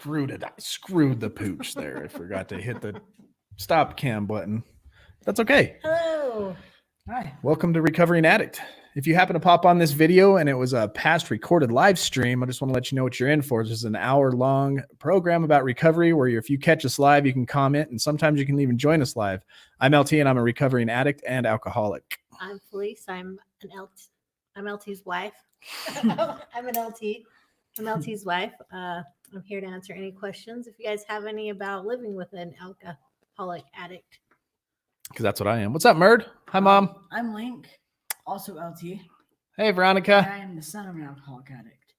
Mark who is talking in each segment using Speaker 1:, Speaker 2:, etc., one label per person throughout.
Speaker 1: screwed it. I screwed the pooch there. I forgot to hit the stop cam button. That's okay.
Speaker 2: Hello.
Speaker 3: Hi.
Speaker 1: Welcome to Recovering Addict. If you happen to pop on this video and it was a past recorded live stream, I just want to let you know what you're in for. This is an hour-long program about recovery where if you catch us live, you can comment, and sometimes you can even join us live. I'm LT, and I'm a recovering addict and alcoholic.
Speaker 2: I'm Felice. I'm LT's wife. I'm an LT. I'm LT's wife. I'm here to answer any questions if you guys have any about living with an alcoholic addict.
Speaker 1: Because that's what I am. What's up, Murd? Hi, Mom.
Speaker 3: I'm Link, also LT.
Speaker 1: Hey,
Speaker 3: And
Speaker 1: Veronica.
Speaker 3: I am the son of an alcoholic addict.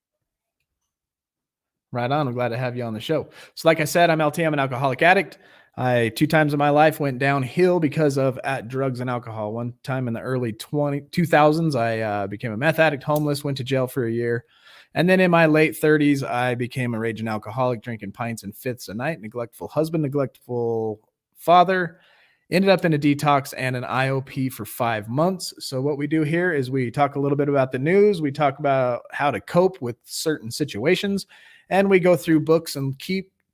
Speaker 1: Right on. I'm glad to have you on the show. So like I said, I'm LT. I'm an alcoholic addict. I 2 times in my life went downhill because of drugs and alcohol. One time in the early 2000s, I became a meth addict, homeless, went to jail for a year. And then in my late 30s, I became a raging alcoholic, drinking pints and fifths a night, neglectful husband, neglectful father. Ended up in a detox and an IOP for 5 months. So what we do here is we talk a little bit about the news. We talk about how to cope with certain situations. And we go through books and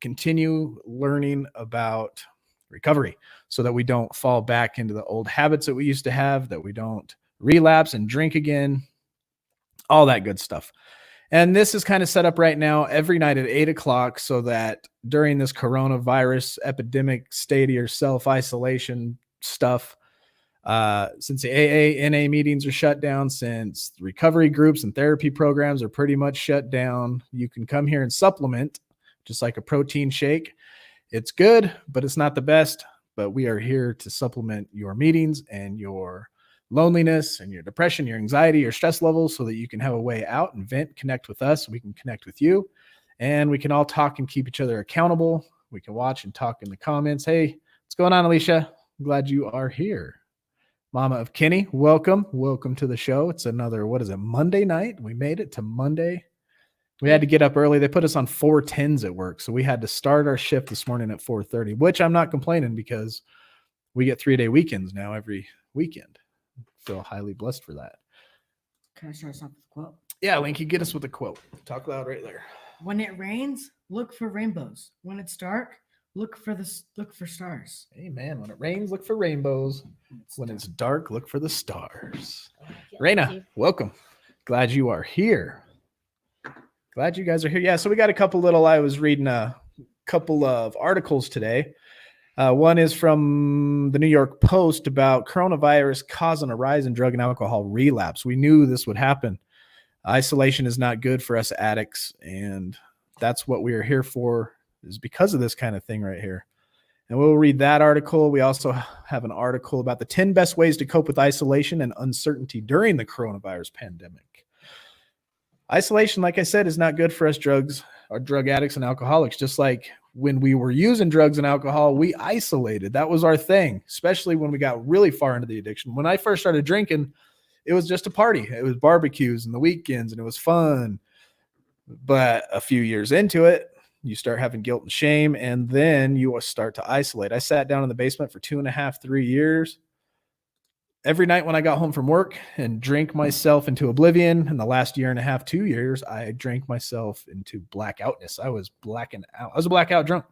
Speaker 1: continue learning about recovery so that we don't fall back into the old habits that we used to have, that we don't relapse and drink again, all that good stuff. And this is kind of set up right now every night at 8 o'clock so that during this coronavirus epidemic state or self-isolation stuff, since the AA, NA meetings are shut down, since recovery groups and therapy programs are pretty much shut down, you can come here and supplement just like a protein shake. It's good, but it's not the best. But we are here to supplement your meetings and your loneliness and your depression, your anxiety, your stress levels so that you can have a way out and vent, connect with us. We can connect with you and we can all talk and keep each other accountable. We can watch and talk in the comments. Hey, what's going on, Alicia? I'm glad you are here. Mama of Kenny, welcome. Welcome to the show. It's another, Monday night? We made it to Monday. We had to get up early. They put us on 4:10s at work. So we had to start our shift this morning at 4:30, which I'm not complaining because we get 3-day weekends now every weekend. Feel highly blessed for that.
Speaker 3: Can I start us off with a quote?
Speaker 1: Yeah, Linky, get us with a quote. Talk loud right there.
Speaker 3: When it rains, look for rainbows. When it's dark, look for stars.
Speaker 1: Amen. When it rains, look for rainbows. When it's dark, look for the stars.
Speaker 2: Yeah,
Speaker 1: Raina, welcome. Glad you are here. Glad you guys are here. Yeah, so we got I was reading a couple of articles today. One is from the New York Post about coronavirus causing a rise in drug and alcohol relapse. We knew this would happen. Isolation is not good for us addicts, and that's what we are here for, is because of this kind of thing right here. And we'll read that article. We also have an article about the 10 best ways to cope with isolation and uncertainty during the coronavirus pandemic. Isolation, like I said, is not good for us drug addicts and alcoholics. Just like when we were using drugs and alcohol, we isolated. That was our thing, especially when we got really far into the addiction. When I first started drinking, it was just a party. It was barbecues and the weekends, and it was fun. But a few years into it, you start having guilt and shame, and then you will start to isolate. I sat down in the basement for 2.5, 3 years. Every night when I got home from work and drank myself into oblivion. In the last 1.5, 2 years, I drank myself into blackoutness. I was blacking out. I was a blackout drunk.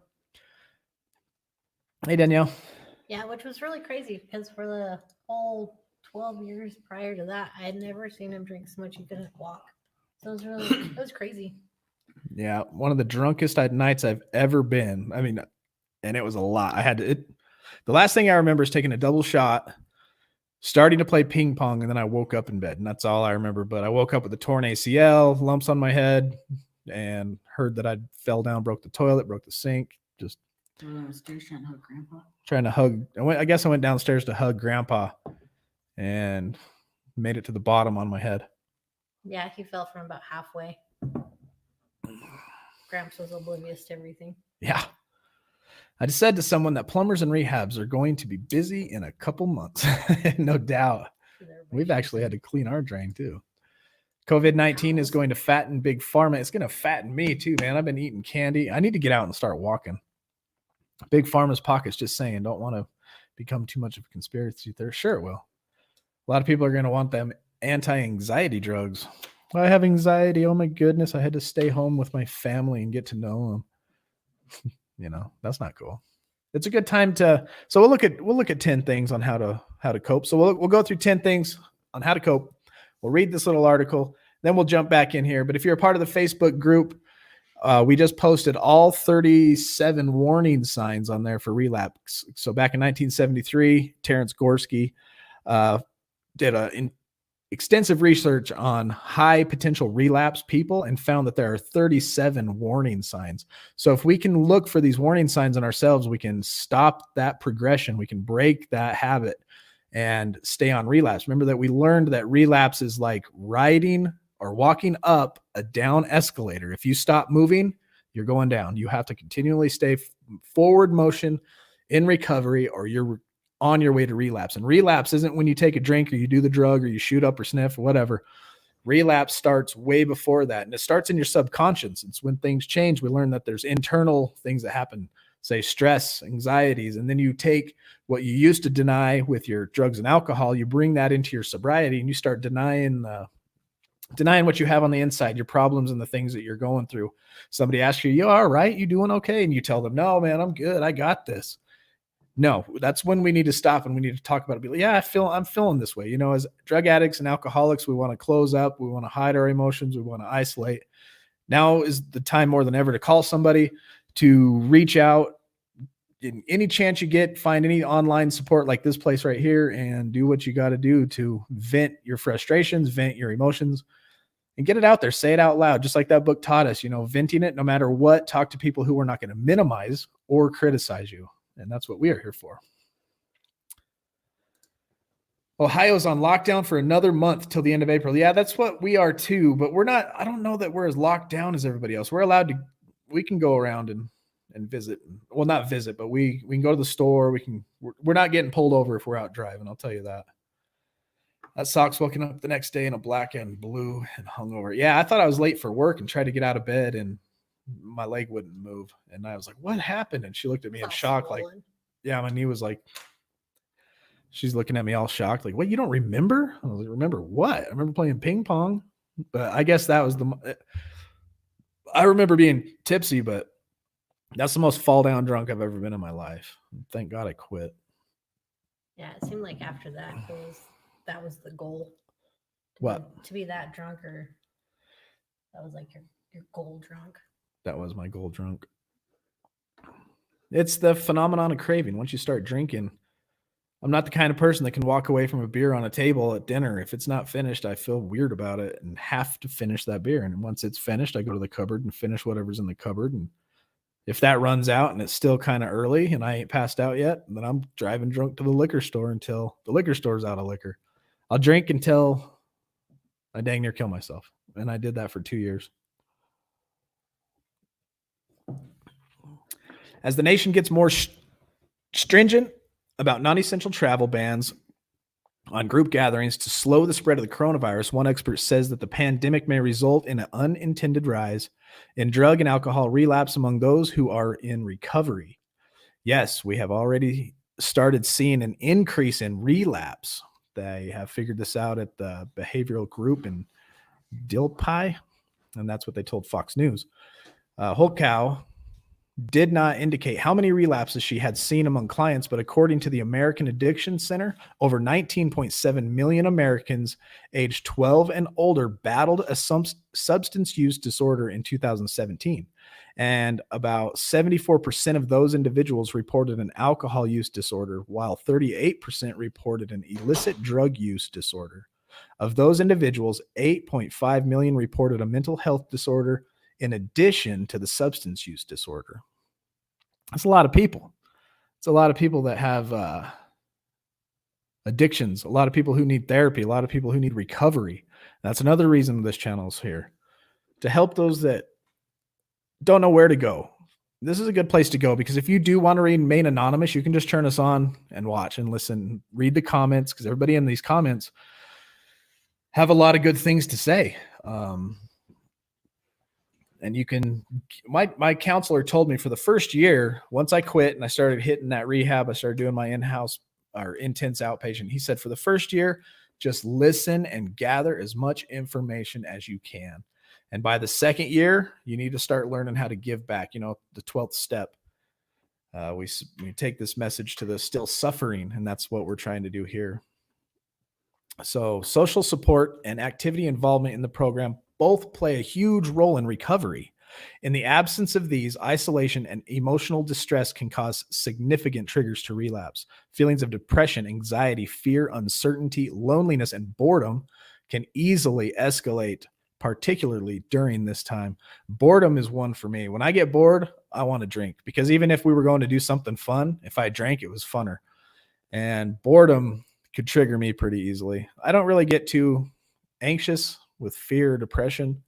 Speaker 1: Hey, Danielle.
Speaker 2: Yeah, which was really crazy because for the whole 12 years prior to that, I had never seen him drink so much he couldn't walk. So it was crazy.
Speaker 1: Yeah, one of the drunkest nights I've ever been. I mean, and it was a lot. The last thing I remember is taking a double shot, starting to play ping pong, and then I woke up in bed, and that's all I remember. But I woke up with a torn ACL, lumps on my head, and heard that I fell down, broke the toilet, broke the sink. Just
Speaker 3: Downstairs trying to hug Grandpa.
Speaker 1: Trying to hug. I guess I went downstairs to hug Grandpa, and made it to the bottom on my head.
Speaker 2: Yeah, he fell from about halfway. Gramps was oblivious to everything.
Speaker 1: Yeah. I just said to someone that plumbers and rehabs are going to be busy in a couple months. No doubt. We've actually had to clean our drain too. COVID-19 is going to fatten Big Pharma. It's going to fatten me too, man. I've been eating candy. I need to get out and start walking. Big Pharma's pockets just saying, don't want to become too much of a conspiracy theorist. Sure it will. A lot of people are going to want them anti-anxiety drugs. I have anxiety. Oh my goodness. I had to stay home with my family and get to know them. That's not cool. It's a good time so we'll look at 10 things on how to cope. So we'll go through 10 things on how to cope. We'll read this little article, then we'll jump back in here. But if you're a part of the Facebook group, we just posted all 37 warning signs on there for relapse. So back in 1973, Terrence Gorski did an extensive research on high potential relapse people and found that there are 37 warning signs. So if we can look for these warning signs in ourselves, we can stop that progression. We can break that habit and stay on relapse. Remember that we learned that relapse is like riding or walking up a down escalator. If you stop moving, you're going down. You have to continually stay forward motion in recovery, or you're on your way to relapse. And relapse isn't when you take a drink or you do the drug or you shoot up or sniff or whatever. Relapse starts way before that. And it starts in your subconscious. It's when things change. We learn that there's internal things that happen, say stress, anxieties. And then you take what you used to deny with your drugs and alcohol, you bring that into your sobriety and you start denying what you have on the inside, your problems and the things that you're going through. Somebody asks you, you all right? You doing okay? And you tell them, no, man, I'm good. I got this. No, that's when we need to stop and we need to talk about it. Be like, yeah, I'm feeling this way. As drug addicts and alcoholics, we want to close up. We want to hide our emotions. We want to isolate. Now is the time more than ever to call somebody, to reach out in any chance you get, find any online support like this place right here and do what you got to do to vent your frustrations, vent your emotions and get it out there. Say it out loud. Just like that book taught us, venting it no matter what. Talk to people who are not going to minimize or criticize you. And that's what we are here for. Ohio's on lockdown for another month till the end of April. Yeah, that's what we are too. But I don't know that we're as locked down as everybody else. We can go around and visit. Well, not visit, but we can go to the store. We're not getting pulled over if we're out driving. I'll tell you that. That sucks waking up the next day in a black and blue and hungover. Yeah, I thought I was late for work and tried to get out of bed and my leg wouldn't move. And I was like, what happened? And she looked at me in shock. Swollen. Like, yeah, my knee was like, she's looking at me all shocked. Like, what, you don't remember? I was like, remember what? I remember playing ping pong, but I guess that was I remember being tipsy, but that's the most fall down drunk I've ever been in my life. Thank God I quit.
Speaker 2: Yeah. It seemed like after that, that was the goal. To be that drunk, or that was like your goal drunk.
Speaker 1: That was my goal drunk. It's the phenomenon of craving. Once you start drinking, I'm not the kind of person that can walk away from a beer on a table at dinner. If it's not finished, I feel weird about it and have to finish that beer. And once it's finished, I go to the cupboard and finish whatever's in the cupboard. And if that runs out and it's still kind of early and I ain't passed out yet, then I'm driving drunk to the liquor store until the liquor store's out of liquor. I'll drink until I dang near kill myself. And I did that for 2 years. As the nation gets more stringent about non-essential travel bans on group gatherings to slow the spread of the coronavirus, one expert says that the pandemic may result in an unintended rise in drug and alcohol relapse among those who are in recovery. Yes, we have already started seeing an increase in relapse. They have figured this out at the behavioral group in Dilpie, and that's what they told Fox News. Holkow did not indicate how many relapses she had seen among clients, but according to the American Addiction Center, over 19.7 million Americans aged 12 and older battled a substance use disorder in 2017. And about 74% of those individuals reported an alcohol use disorder, while 38% reported an illicit drug use disorder. Of those individuals, 8.5 million reported a mental health disorder in addition to the substance use disorder. That's a lot of people. It's a lot of people that have addictions, a lot of people who need therapy, a lot of people who need recovery. That's another reason this channel is here, to help those that don't know where to go. This is a good place to go, because if you do want to remain anonymous, you can just turn us on and watch and listen, read the comments, because everybody in these comments have a lot of good things to say. And you can, my counselor told me for the first year, once I quit and I started hitting that rehab, I started doing my in-house or intense outpatient. He said, for the first year, just listen and gather as much information as you can. And by the second year, you need to start learning how to give back. You know, the 12th step. We take this message to the still suffering, and that's what we're trying to do here. So social support and activity involvement in the program both play a huge role in recovery. In the absence of these, isolation and emotional distress can cause significant triggers to relapse. Feelings of depression, anxiety, fear, uncertainty, loneliness, and boredom can easily escalate, particularly during this time. Boredom is one for me. When I get bored, I want to drink, because even if we were going to do something fun, if I drank, it was funner. And boredom could trigger me pretty easily. I don't really get too anxious with fear or depression.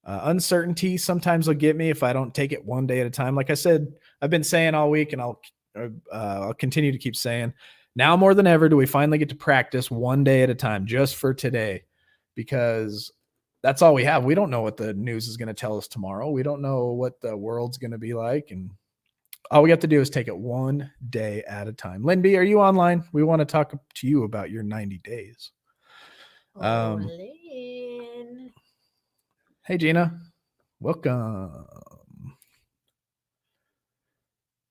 Speaker 1: Uncertainty sometimes will get me if I don't take it one day at a time. Like I said, I've been saying all week, and I'll continue to keep saying, now more than ever do we finally get to practice one day at a time, just for today, because that's all we have. We don't know what the news is going to tell us tomorrow. We don't know what the world's going to be like, and all we have to do is take it one day at a time. Lynn B, are you online? We want to talk to you about your 90 days.
Speaker 2: Lynn.
Speaker 1: Hey, Gina. Welcome.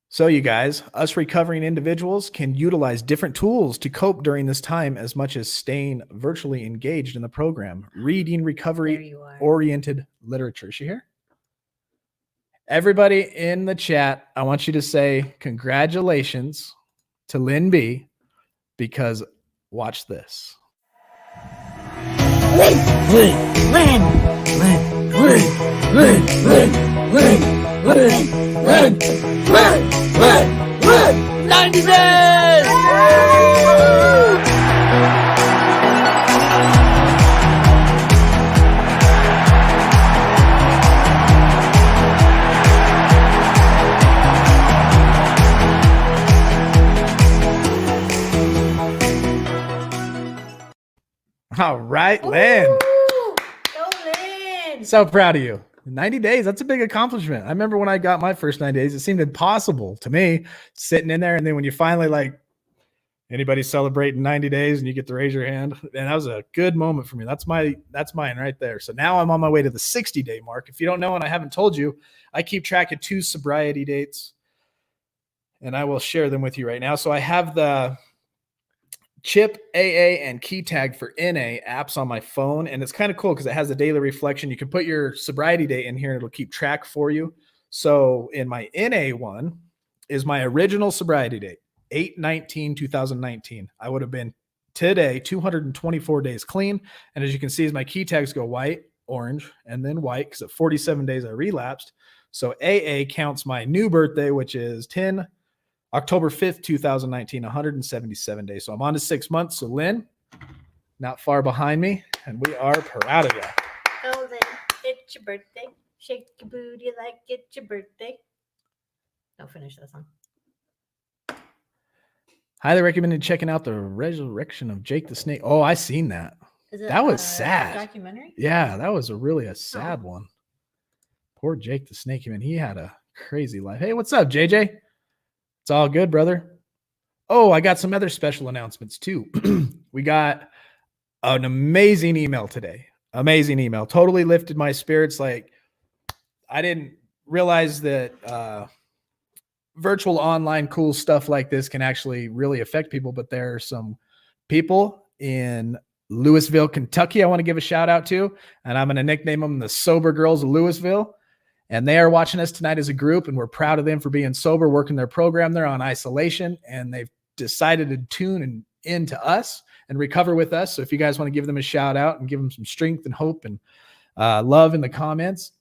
Speaker 1: So you guys, us recovering individuals can utilize different tools to cope during this time, as much as staying virtually engaged in the program. Reading recovery-oriented literature. Is she here? Everybody in the chat, I want you to say congratulations to Lynn B, because watch this.
Speaker 4: Lynn. 90 days!
Speaker 1: All right, Lynn.
Speaker 2: Ooh, go Lynn.
Speaker 1: So proud of you. 90 days, that's a big accomplishment. I remember when I got my first 90 days, it seemed impossible to me, sitting in there. And then when you finally, like, anybody celebrating 90 days and you get to raise your hand, and that was a good moment for me. That's mine right there. So now I'm on my way to the 60-day mark. If you don't know, and I haven't told you, I keep track of 2 sobriety dates, and I will share them with you right now. So I have the CHIP, AA, and Key Tag for NA apps on my phone. And it's kind of cool because it has a daily reflection. You can put your sobriety date in here and it'll keep track for you. So in my NA one is my original sobriety date, 8/19/2019. I would have been today 224 days clean. And as you can see, as my key tags go white, orange, and then white, because at 47 days I relapsed. So AA counts my new birthday, which is October 5th, 2019, 177 days. So I'm on to 6 months. So Lynn, not far behind me, and we are proud of you.
Speaker 2: Go Lynn. It's your birthday. Shake your booty like it's your birthday. Don't finish that song.
Speaker 1: Highly recommended checking out the Resurrection of Jake the Snake. Oh, I seen that.
Speaker 2: Is it
Speaker 1: That was sad.
Speaker 2: documentary?
Speaker 1: Yeah, that was a sad one. Poor Jake the Snake, man. He had a crazy life. Hey, what's up, JJ? It's all good, brother. Oh, I got some other special announcements too. We got an amazing email today. Amazing email. Totally lifted my spirits. Like, I didn't realize that virtual online cool stuff like this can actually really affect people, but there are some people in Louisville, Kentucky I want to give a shout out to, and I'm going to nickname them the Sober Girls of Louisville. And they are watching us tonight as a group, and we're proud of them for being sober, working their program. They're on isolation, and they've decided to tune into us and recover with us. So if you guys want to give them a shout out and give them some strength and hope and love in the comments,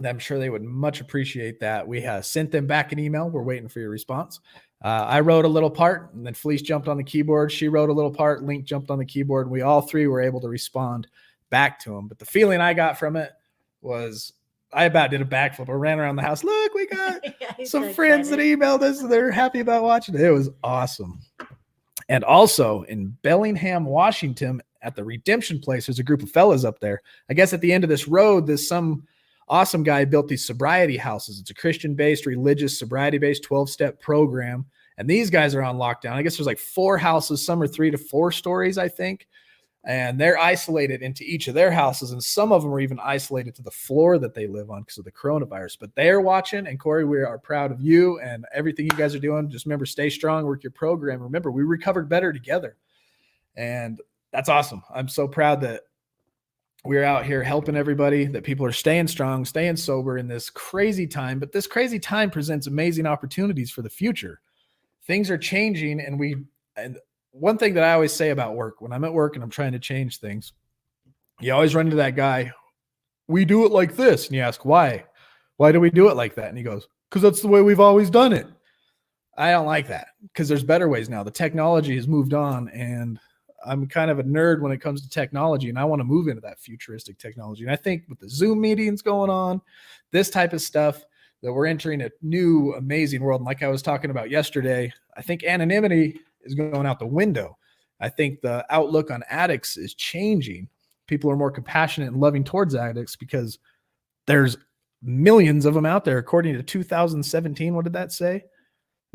Speaker 1: I'm sure they would much appreciate that. We sent them back an email. We're waiting for your response. I wrote a little part, and then Felice jumped on the keyboard. She wrote a little part. Link jumped on the keyboard. And we all three were able to respond back to them. But the feeling I got from it was I about did a backflip. I ran around the house. Look, we got some friends that emailed us. They're happy about watching it. It was awesome. And also in Bellingham, Washington, at the Redemption Place, there's a group of fellas up there. I guess at the end of this road, there's some awesome guy built these sobriety houses. It's a Christian-based, religious, sobriety-based 12-step program. And these guys are on lockdown. I guess there's like 4 houses. Some are 3 to 4 stories, I think. and they're isolated into each of their houses. And some of them are even isolated to the floor that they live on because of the coronavirus, but they're watching. And Corey, we are proud of you and everything you guys are doing. Just remember, stay strong, work your program. Remember, we recovered better together. And that's awesome. I'm so proud that we're out here helping everybody, that people are staying strong, staying sober in this crazy time. But this crazy time presents amazing opportunities for the future. Things are changing. And one thing that I always say about work, when I'm at work and I'm trying to change things, you always run into that guy. We do it like this. And you ask, why? Why do we do it like that? And he goes, because that's the way we've always done it. I don't like that because there's better ways now. The technology has moved on, and I'm kind of a nerd when it comes to technology, and I want to move into that futuristic technology. And I think with the Zoom meetings going on, this type of stuff, that we're entering a new, amazing world. And like I was talking about yesterday, I think anonymity is going out the window. I think the outlook on addicts is changing. People are more compassionate and loving towards addicts because there's millions of them out there. According to 2017, what did that say?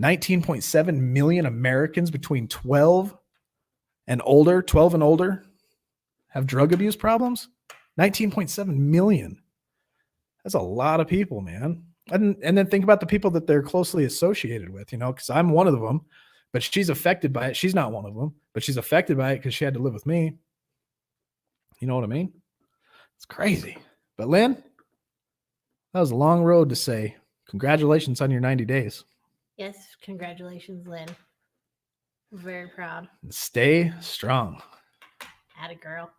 Speaker 1: 19.7 million Americans between 12 and older have drug abuse problems. 19.7 million. That's a lot of people, man. And then think about the people that they're closely associated with, because I'm one of them, but she's affected by it. She's not one of them, but she's affected by it because she had to live with me. You know what I mean? It's crazy. But Lynn, that was a long road to say congratulations on your 90 days.
Speaker 2: Yes, congratulations, Lynn. I'm very proud.
Speaker 1: And stay strong.
Speaker 2: Atta girl.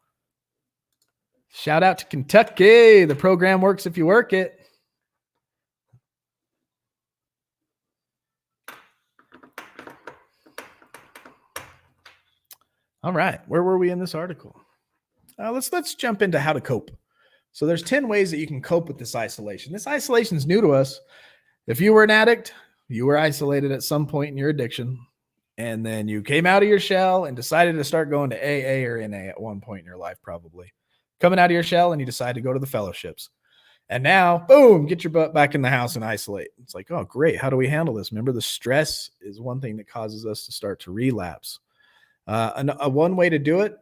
Speaker 1: Shout out to Kentucky. The program works if you work it. All right, where were we in this article? Let's jump into how to cope. So there's 10 ways that you can cope with this isolation. This isolation is new to us. If you were an addict, you were isolated at some point in your addiction, and then you came out of your shell and decided to start going to AA or NA at one point in your life, probably. Coming out of your shell, and you decide to go to the fellowships. And now, boom, get your butt back in the house and isolate. It's like, oh, great. How do we handle this? Remember, the stress is one thing that causes us to start to relapse. One way to do it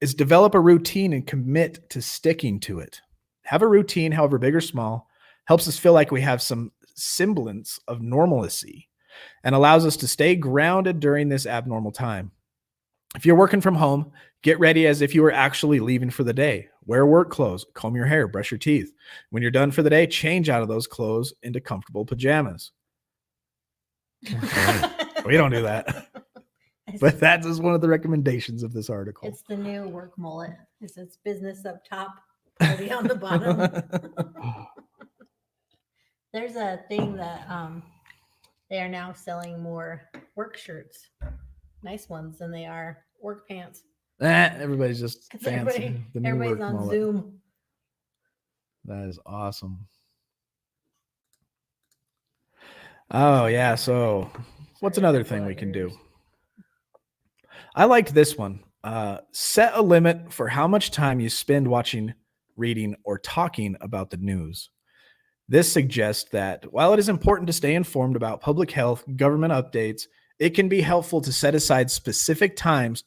Speaker 1: is develop a routine and commit to sticking to it. Have a routine, however big or small, helps us feel like we have some semblance of normalcy and allows us to stay grounded during this abnormal time. If you're working from home, get ready as if you were actually leaving for the day. Wear work clothes, comb your hair, brush your teeth. When you're done for the day, change out of those clothes into comfortable pajamas. We don't do that. But that's just one of the recommendations of this article.
Speaker 2: It's the new work mullet. It's business up top, party on the bottom. There's a thing that they are now selling more work shirts, nice ones, than they are work pants.
Speaker 1: Everybody's just
Speaker 2: 'Cause
Speaker 1: fancy. The new
Speaker 2: everybody's
Speaker 1: work
Speaker 2: on
Speaker 1: mullet.
Speaker 2: Zoom.
Speaker 1: That is awesome. Oh, yeah. So what's another thing we can do? I liked this one. Set a limit for how much time you spend watching, reading, or talking about the news. This suggests that while it is important to stay informed about public health, government updates, it can be helpful to set aside specific times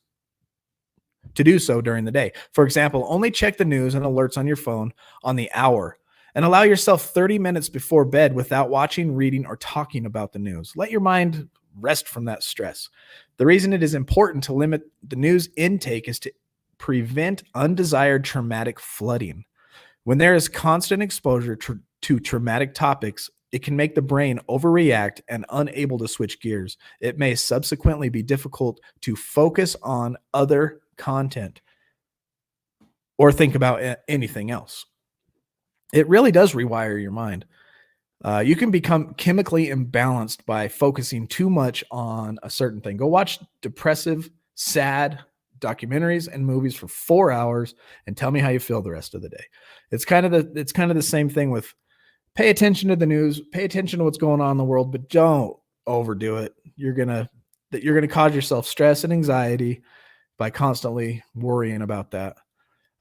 Speaker 1: to do so during the day. For example, only check the news and alerts on your phone on the hour and allow yourself 30 minutes before bed without watching, reading, or talking about the news. Let your mind rest from that stress. The reason it is important to limit the news intake is to prevent undesired traumatic flooding. When there is constant exposure to traumatic topics, it can make the brain overreact and unable to switch gears. It may subsequently be difficult to focus on other content or think about anything else. It really does rewire your mind. You can become chemically imbalanced by focusing too much on a certain thing. Go watch depressive, sad documentaries and movies for 4 hours and tell me how you feel the rest of the day. It's kind of the same thing with pay attention to the news, pay attention to what's going on in the world, but don't overdo it. You're gonna cause yourself stress and anxiety by constantly worrying about that.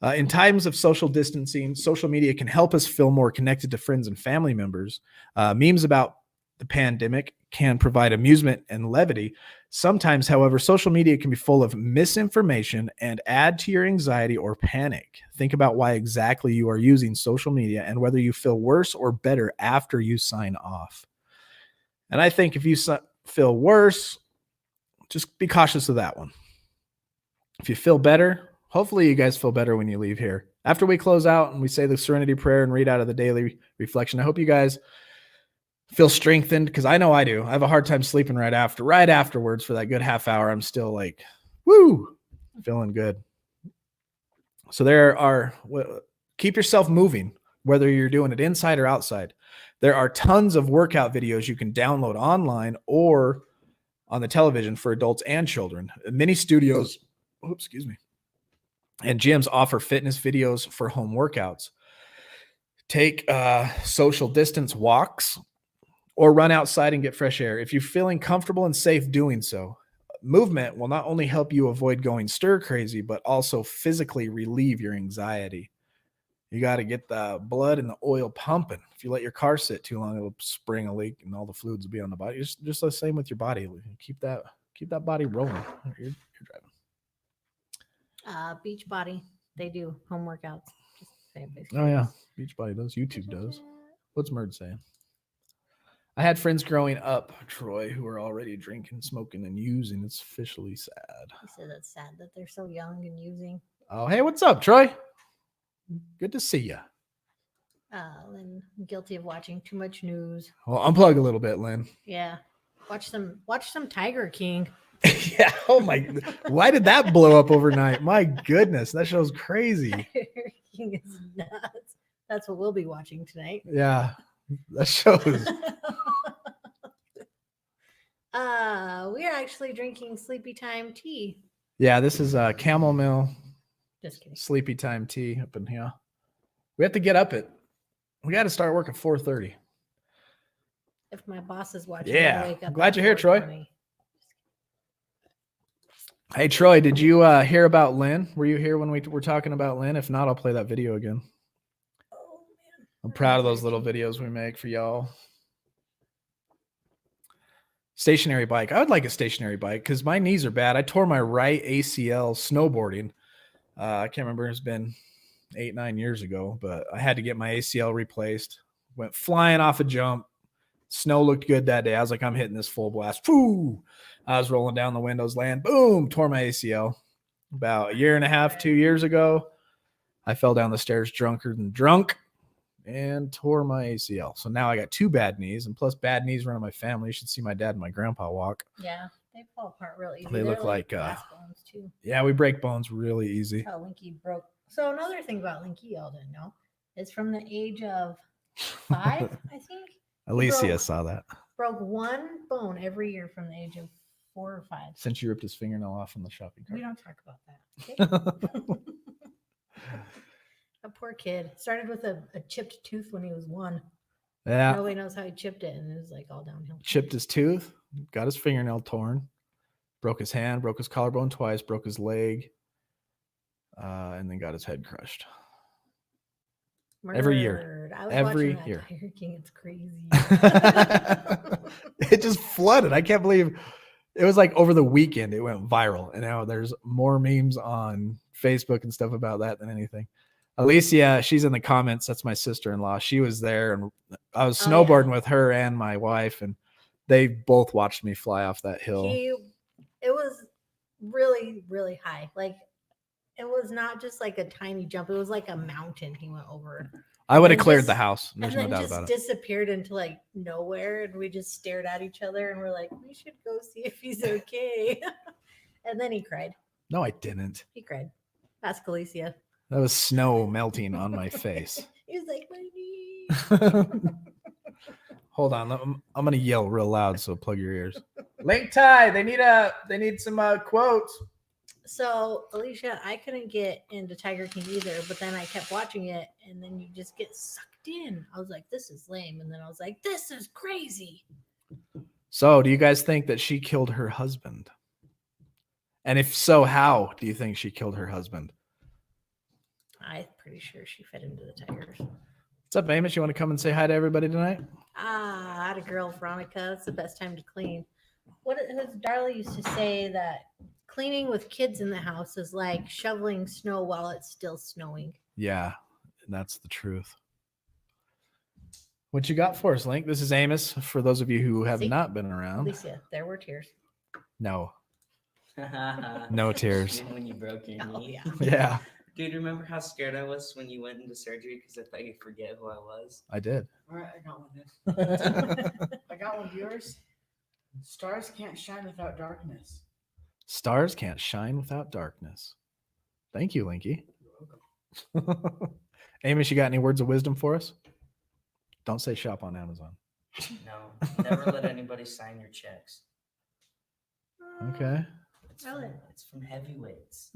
Speaker 1: In times of social distancing, social media can help us feel more connected to friends and family members. Memes about the pandemic can provide amusement and levity. Sometimes, however, social media can be full of misinformation and add to your anxiety or panic. Think about why exactly you are using social media and whether you feel worse or better after you sign off. And I think if you feel worse, just be cautious of that one. If you feel better, hopefully you guys feel better when you leave here. After we close out and we say the Serenity Prayer and read out of the daily reflection, I hope you guys feel strengthened, because I know I do. I have a hard time sleeping right afterwards for that good half hour. I'm still like, woo, feeling good. So keep yourself moving, whether you're doing it inside or outside. There are tons of workout videos you can download online or on the television for adults and children. Many studios, and gyms offer fitness videos for home workouts. Take social distance walks or run outside and get fresh air. If you're feeling comfortable and safe doing so, movement will not only help you avoid going stir crazy, but also physically relieve your anxiety. You got to get the blood and the oil pumping. If you let your car sit too long, it'll spring a leak and all the fluids will be on the body. Just the same with your body. Keep that body rolling. You're driving.
Speaker 2: Beachbody, they do home workouts. Just say it basically.
Speaker 1: Oh yeah, Beachbody does. YouTube does. What's Merd saying? I had friends growing up, Troy, who were already drinking, smoking, and using. It's officially sad.
Speaker 2: He said that's sad that they're so young and using.
Speaker 1: Oh, hey, what's up, Troy? Good to see you.
Speaker 2: Lynn, guilty of watching too much news.
Speaker 1: Well, unplug a little bit, Lynn.
Speaker 2: Yeah, watch some Tiger King.
Speaker 1: Yeah. Oh my! Why did that blow up overnight? My goodness, that show's crazy.
Speaker 2: Tiger King is nuts. That's what we'll be watching tonight.
Speaker 1: Yeah, that shows.
Speaker 2: We are actually drinking Sleepy Time tea.
Speaker 1: Yeah, this is chamomile
Speaker 2: Just kidding.
Speaker 1: sleepy time tea up in here. We have to get up we got to start work at 4:30.
Speaker 2: If my boss is watching,
Speaker 1: Yeah,
Speaker 2: I'll wake up
Speaker 1: I'm glad
Speaker 2: at
Speaker 1: you're here, Troy.
Speaker 2: 4:20.
Speaker 1: Hey, Troy, did you hear about Lynn? Were you here when we were talking about Lynn? If not, I'll play that video again.
Speaker 2: Oh man,
Speaker 1: I'm proud of those little videos we make for y'all. Stationary bike. I would like a stationary bike because my knees are bad. I tore my right ACL snowboarding. I can't remember. It's been 8-9 years ago, but I had to get my ACL replaced. Went flying off a jump. Snow looked good that day. I was like, I'm hitting this full blast. Woo! I was rolling down the windows, land, boom, tore my ACL. About 1.5 2 years ago, I fell down the stairs drunker than drunk and tore my ACL. So now I got 2 bad knees, and plus bad knees run in my family. You should see my dad and my grandpa walk.
Speaker 2: yeah, they fall apart really easy.
Speaker 1: They
Speaker 2: They're
Speaker 1: look like
Speaker 2: glass bones too.
Speaker 1: Yeah, we break bones really easy.
Speaker 2: How Linky broke. So another thing about Linky y'all didn't know is from the age of 5, I think.
Speaker 1: Alicia
Speaker 2: broke-
Speaker 1: saw that.
Speaker 2: Broke 1 bone every year from the age of 4 or 5.
Speaker 1: Since you ripped his fingernail off in the shopping
Speaker 2: We
Speaker 1: cart.
Speaker 2: don't talk about that. Okay? A poor kid. Started with a chipped tooth when he was 1.
Speaker 1: Yeah.
Speaker 2: Nobody knows how he chipped it, and it was like all downhill.
Speaker 1: Chipped his tooth, got his fingernail torn, broke his hand, broke his collarbone twice, broke his leg, and then got his head crushed. Every year.
Speaker 2: Murdered. I was
Speaker 1: Every
Speaker 2: watching that
Speaker 1: year.
Speaker 2: Tiger King. It's crazy.
Speaker 1: It just flooded. I can't believe it was like over the weekend. It went viral, and now there's more memes on Facebook and stuff about that than anything. Alicia, she's in the comments. That's my sister-in-law. She was there, and I was
Speaker 2: Oh, yeah.
Speaker 1: snowboarding with her and my wife, and they both watched me fly off that hill.
Speaker 2: It was really, really high. Like, it was not just like a tiny jump. It was like a mountain he went over.
Speaker 1: I would have
Speaker 2: and
Speaker 1: cleared
Speaker 2: just-
Speaker 1: the house. There's
Speaker 2: and
Speaker 1: no
Speaker 2: then
Speaker 1: doubt
Speaker 2: just
Speaker 1: about it.
Speaker 2: disappeared into like nowhere. And we just stared at each other and we're like, we should go see if he's okay. And then he cried.
Speaker 1: No, I didn't.
Speaker 2: He cried. Ask Alicia.
Speaker 1: That was snow melting on my face.
Speaker 2: He was like, my knee.
Speaker 1: Hold on, I'm gonna yell real loud, so plug your ears. Link tie. They need some quotes.
Speaker 2: So, Alicia, I couldn't get into Tiger King either, but then I kept watching it, and then you just get sucked in. I was like, this is lame. And then I was like, this is crazy.
Speaker 1: So, do you guys think that she killed her husband? And if so, how do you think she killed her husband?
Speaker 2: I'm pretty sure she fed into the tigers.
Speaker 1: What's up, Amos? You want to come and say hi to everybody tonight?
Speaker 2: I had a girl, Veronica. It's the best time to clean. What his Darla used to say that cleaning with kids in the house is like shoveling snow while it's still snowing.
Speaker 1: Yeah, and that's the truth. What you got for us, Link? This is Amos. For those of you who have
Speaker 2: See?
Speaker 1: not been around,
Speaker 2: Alicia, there were tears.
Speaker 1: no tears.
Speaker 5: Even when you broke your
Speaker 2: Oh,
Speaker 5: knee.
Speaker 2: yeah.
Speaker 1: Yeah,
Speaker 5: Dude, remember how scared I was when you went into surgery because I thought you'd forget who I was?
Speaker 1: I did.
Speaker 3: All right, I got one. I got one, viewers. Stars can't shine without darkness.
Speaker 1: Stars can't shine without darkness. Thank you, Linky. Amos, you got any words of wisdom for us? Don't say shop on Amazon.
Speaker 5: No, never let anybody sign your checks.
Speaker 1: Okay.
Speaker 5: It's from heavyweights.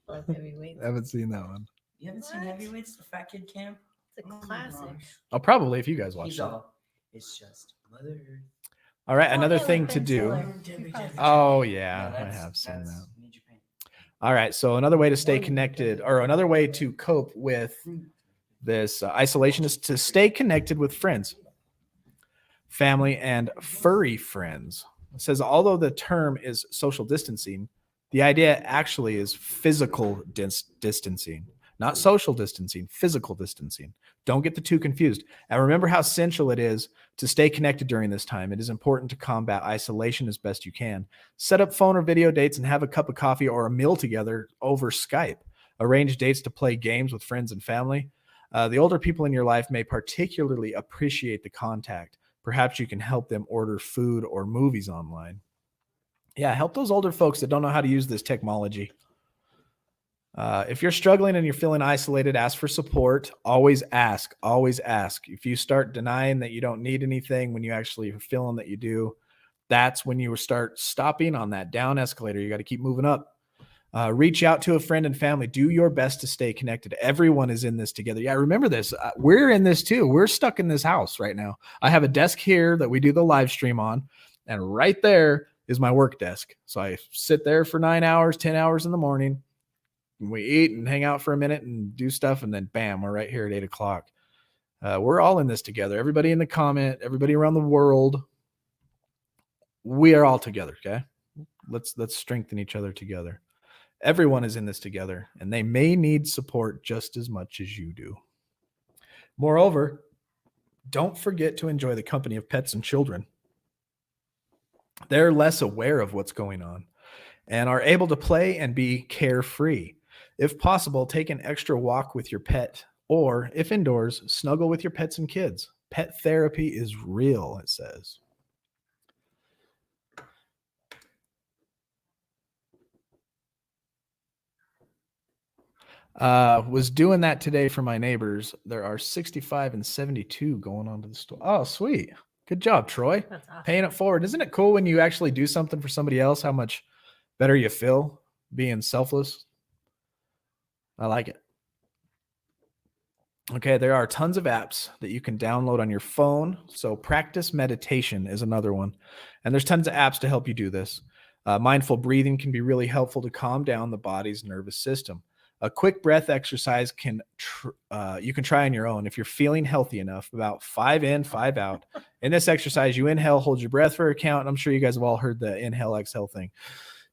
Speaker 2: Love heavyweights.
Speaker 1: I haven't seen that one.
Speaker 5: You haven't seen
Speaker 2: What?
Speaker 5: Heavyweights, the Fat Kid Camp?
Speaker 2: It's a
Speaker 3: Oh my
Speaker 2: classic.
Speaker 3: gosh.
Speaker 1: Oh, probably if you guys watch
Speaker 5: He's
Speaker 1: it.
Speaker 5: all, it's just Mother Earth.
Speaker 1: All right,
Speaker 2: Oh,
Speaker 1: another
Speaker 2: yeah,
Speaker 1: thing
Speaker 2: with
Speaker 1: to
Speaker 2: Ben
Speaker 1: do.
Speaker 2: Stiller.
Speaker 1: Oh yeah, I
Speaker 5: that's-
Speaker 1: have seen
Speaker 5: that's
Speaker 1: that.
Speaker 5: New Japan.
Speaker 1: All right, so another way to stay connected, or another way to cope with this isolation, is to stay connected with friends, family, and furry friends. It says although the term is social distancing, the idea actually is physical distancing, not social distancing, physical distancing. Don't get the two confused. And remember how essential it is to stay connected during this time. It is important to combat isolation as best you can. Set up phone or video dates and have a cup of coffee or a meal together over Skype. Arrange dates to play games with friends and family. The older people in your life may particularly appreciate the contact. Perhaps you can help them order food or movies online. Yeah, help those older folks that don't know how to use this technology. If you're struggling and you're feeling isolated, ask for support. Always ask. Always ask. If you start denying that you don't need anything when you actually are feeling that you do, that's when you start stopping on that down escalator. You got to keep moving up. Reach out to a friend and family. Do your best to stay connected. Everyone is in this together. Yeah, remember this. We're in this too. We're stuck in this house right now. I have a desk here that we do the live stream on, and right there is my work desk. So I sit there for 9 hours, 10 hours in the morning. And we eat and hang out for a minute and do stuff, and then bam, we're right here at 8 o'clock. We're all in this together. Everybody in the comment, everybody around the world, we are all together. Okay, let's strengthen each other together. Everyone is in this together, and they may need support just as much as you do. Moreover, don't forget to enjoy the company of pets and children. They're less aware of what's going on and are able to play and be carefree. If possible, take an extra walk with your pet, or if indoors, snuggle with your pets and kids. Pet therapy is real, it says. Was doing that today for my neighbors. There are 65 and 72 going on to the store. Oh, sweet. Good job, Troy.
Speaker 2: That's awesome.
Speaker 1: Paying it forward. Isn't it cool when you actually do something for somebody else, how much better you feel being selfless? I like it. Okay, there are tons of apps that you can download on your phone. So practice meditation is another one. And there's tons of apps to help you do this. Mindful breathing can be really helpful to calm down the body's nervous system. A quick breath exercise you can try on your own if you're feeling healthy enough, about 5 in, 5 out. In this exercise, you inhale, hold your breath for a count. I'm sure you guys have all heard the inhale, exhale thing.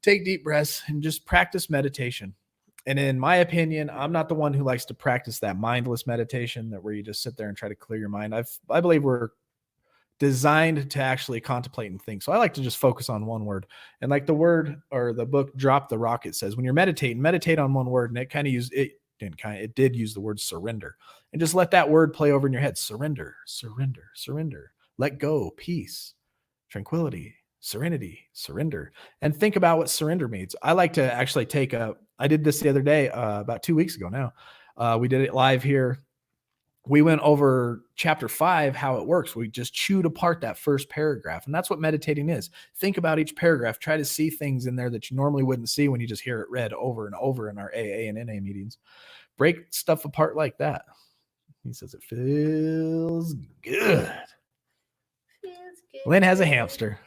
Speaker 1: Take deep breaths and just practice meditation. And in my opinion, I'm not the one who likes to practice that mindless meditation that where you just sit there and try to clear your mind. I believe we're designed to actually contemplate and think. So I like to just focus on one word. And like the word or the book Drop the Rocket says, when you're meditating, meditate on one word. And it did use the word surrender. And just let that word play over in your head. Surrender, surrender, surrender. Let go, peace, tranquility, serenity, surrender. And think about what surrender means. I like to actually I did this the other day, about 2 weeks ago now. We did it live here. We went over chapter 5, how it works. We just chewed apart that first paragraph. And that's what meditating is. Think about each paragraph. Try to see things in there that you normally wouldn't see when you just hear it read over and over in our AA and NA meetings. Break stuff apart like that. He says it feels good.
Speaker 2: Feels good.
Speaker 1: Lynn has a hamster.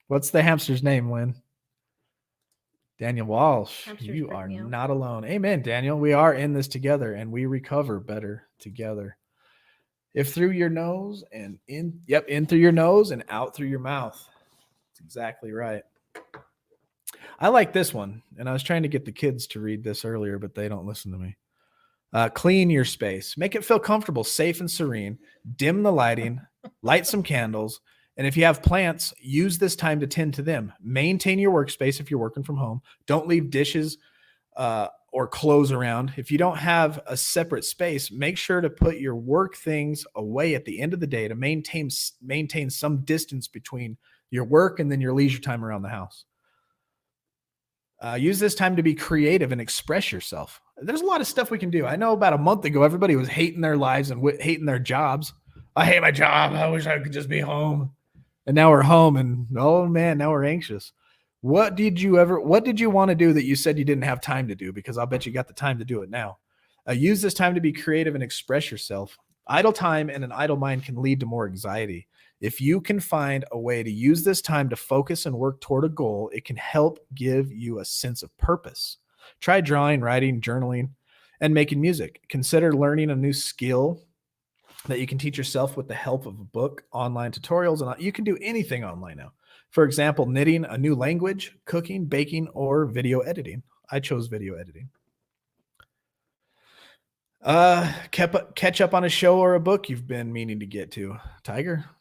Speaker 1: What's the hamster's name, Lynn? Daniel Walsh,
Speaker 2: Hamsters
Speaker 1: you
Speaker 2: freak
Speaker 1: are
Speaker 2: me out.
Speaker 1: not alone. Amen, Daniel. We are in this together and we recover better together. If through your nose and in through your nose and out through your mouth. That's exactly right. I like this one, and I was trying to get the kids to read this earlier, but they don't listen to me. Clean your space. Make it feel comfortable, safe, and serene. Dim the lighting. Light some candles. And if you have plants, use this time to tend to them. Maintain your workspace if you're working from home. Don't leave dishes or clothes around. If you don't have a separate space, make sure to put your work things away at the end of the day to maintain some distance between your work and then your leisure time around the house. Use this time to be creative and express yourself. There's a lot of stuff we can do. I know about a month ago, everybody was hating their lives and hating their jobs. I hate my job. I wish I could just be home. And now we're home and oh man, now we're anxious. What did you want to do that you said you didn't have time to do? Because I'll bet you got the time to do it now. Use this time to be creative and express yourself. Idle time and an idle mind can lead to more anxiety. If you can find a way to use this time to focus and work toward a goal, it can help give you a sense of purpose. Try drawing, writing, journaling, and making music. Consider learning a new skill that you can teach yourself with the help of a book, online tutorials, and you can do anything online now. For example, knitting, a new language, cooking, baking, or video editing. I chose video editing. Catch up on a show or a book you've been meaning to get to.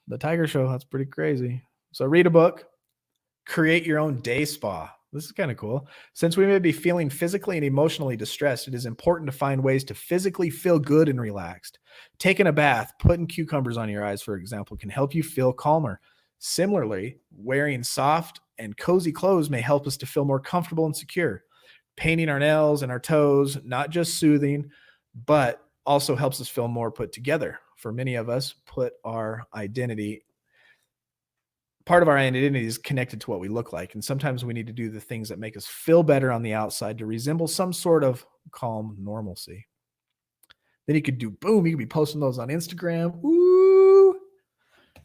Speaker 1: The Tiger Show, that's pretty crazy. So read a book, create your own day spa. This is kind of cool. Since we may be feeling physically and emotionally distressed, it is important to find ways to physically feel good and relaxed. Taking a bath, putting cucumbers on your eyes, for example, can help you feel calmer. Similarly, wearing soft and cozy clothes may help us to feel more comfortable and secure. Painting our nails and our toes, not just soothing, but also helps us feel more put together. For many of us, part of our identity is connected to what we look like. And sometimes we need to do the things that make us feel better on the outside to resemble some sort of calm normalcy. Then you could do, boom, you could be posting those on Instagram. Woo!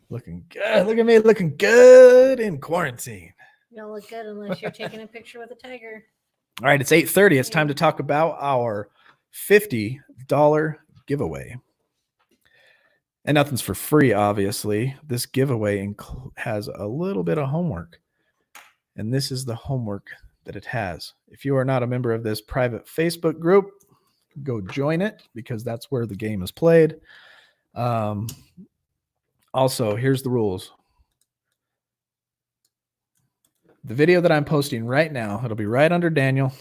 Speaker 1: Looking good. Look at me looking good in quarantine.
Speaker 2: You don't look good unless you're taking a picture with a tiger.
Speaker 1: All right, it's 8:30. It's time to talk about our $50 giveaway. And nothing's for free, obviously. This giveaway has a little bit of homework. And this is the homework that it has. If you are not a member of this private Facebook group, go join it because that's where the game is played. Also, here's the rules. The video that I'm posting right now, it'll be right under Daniel.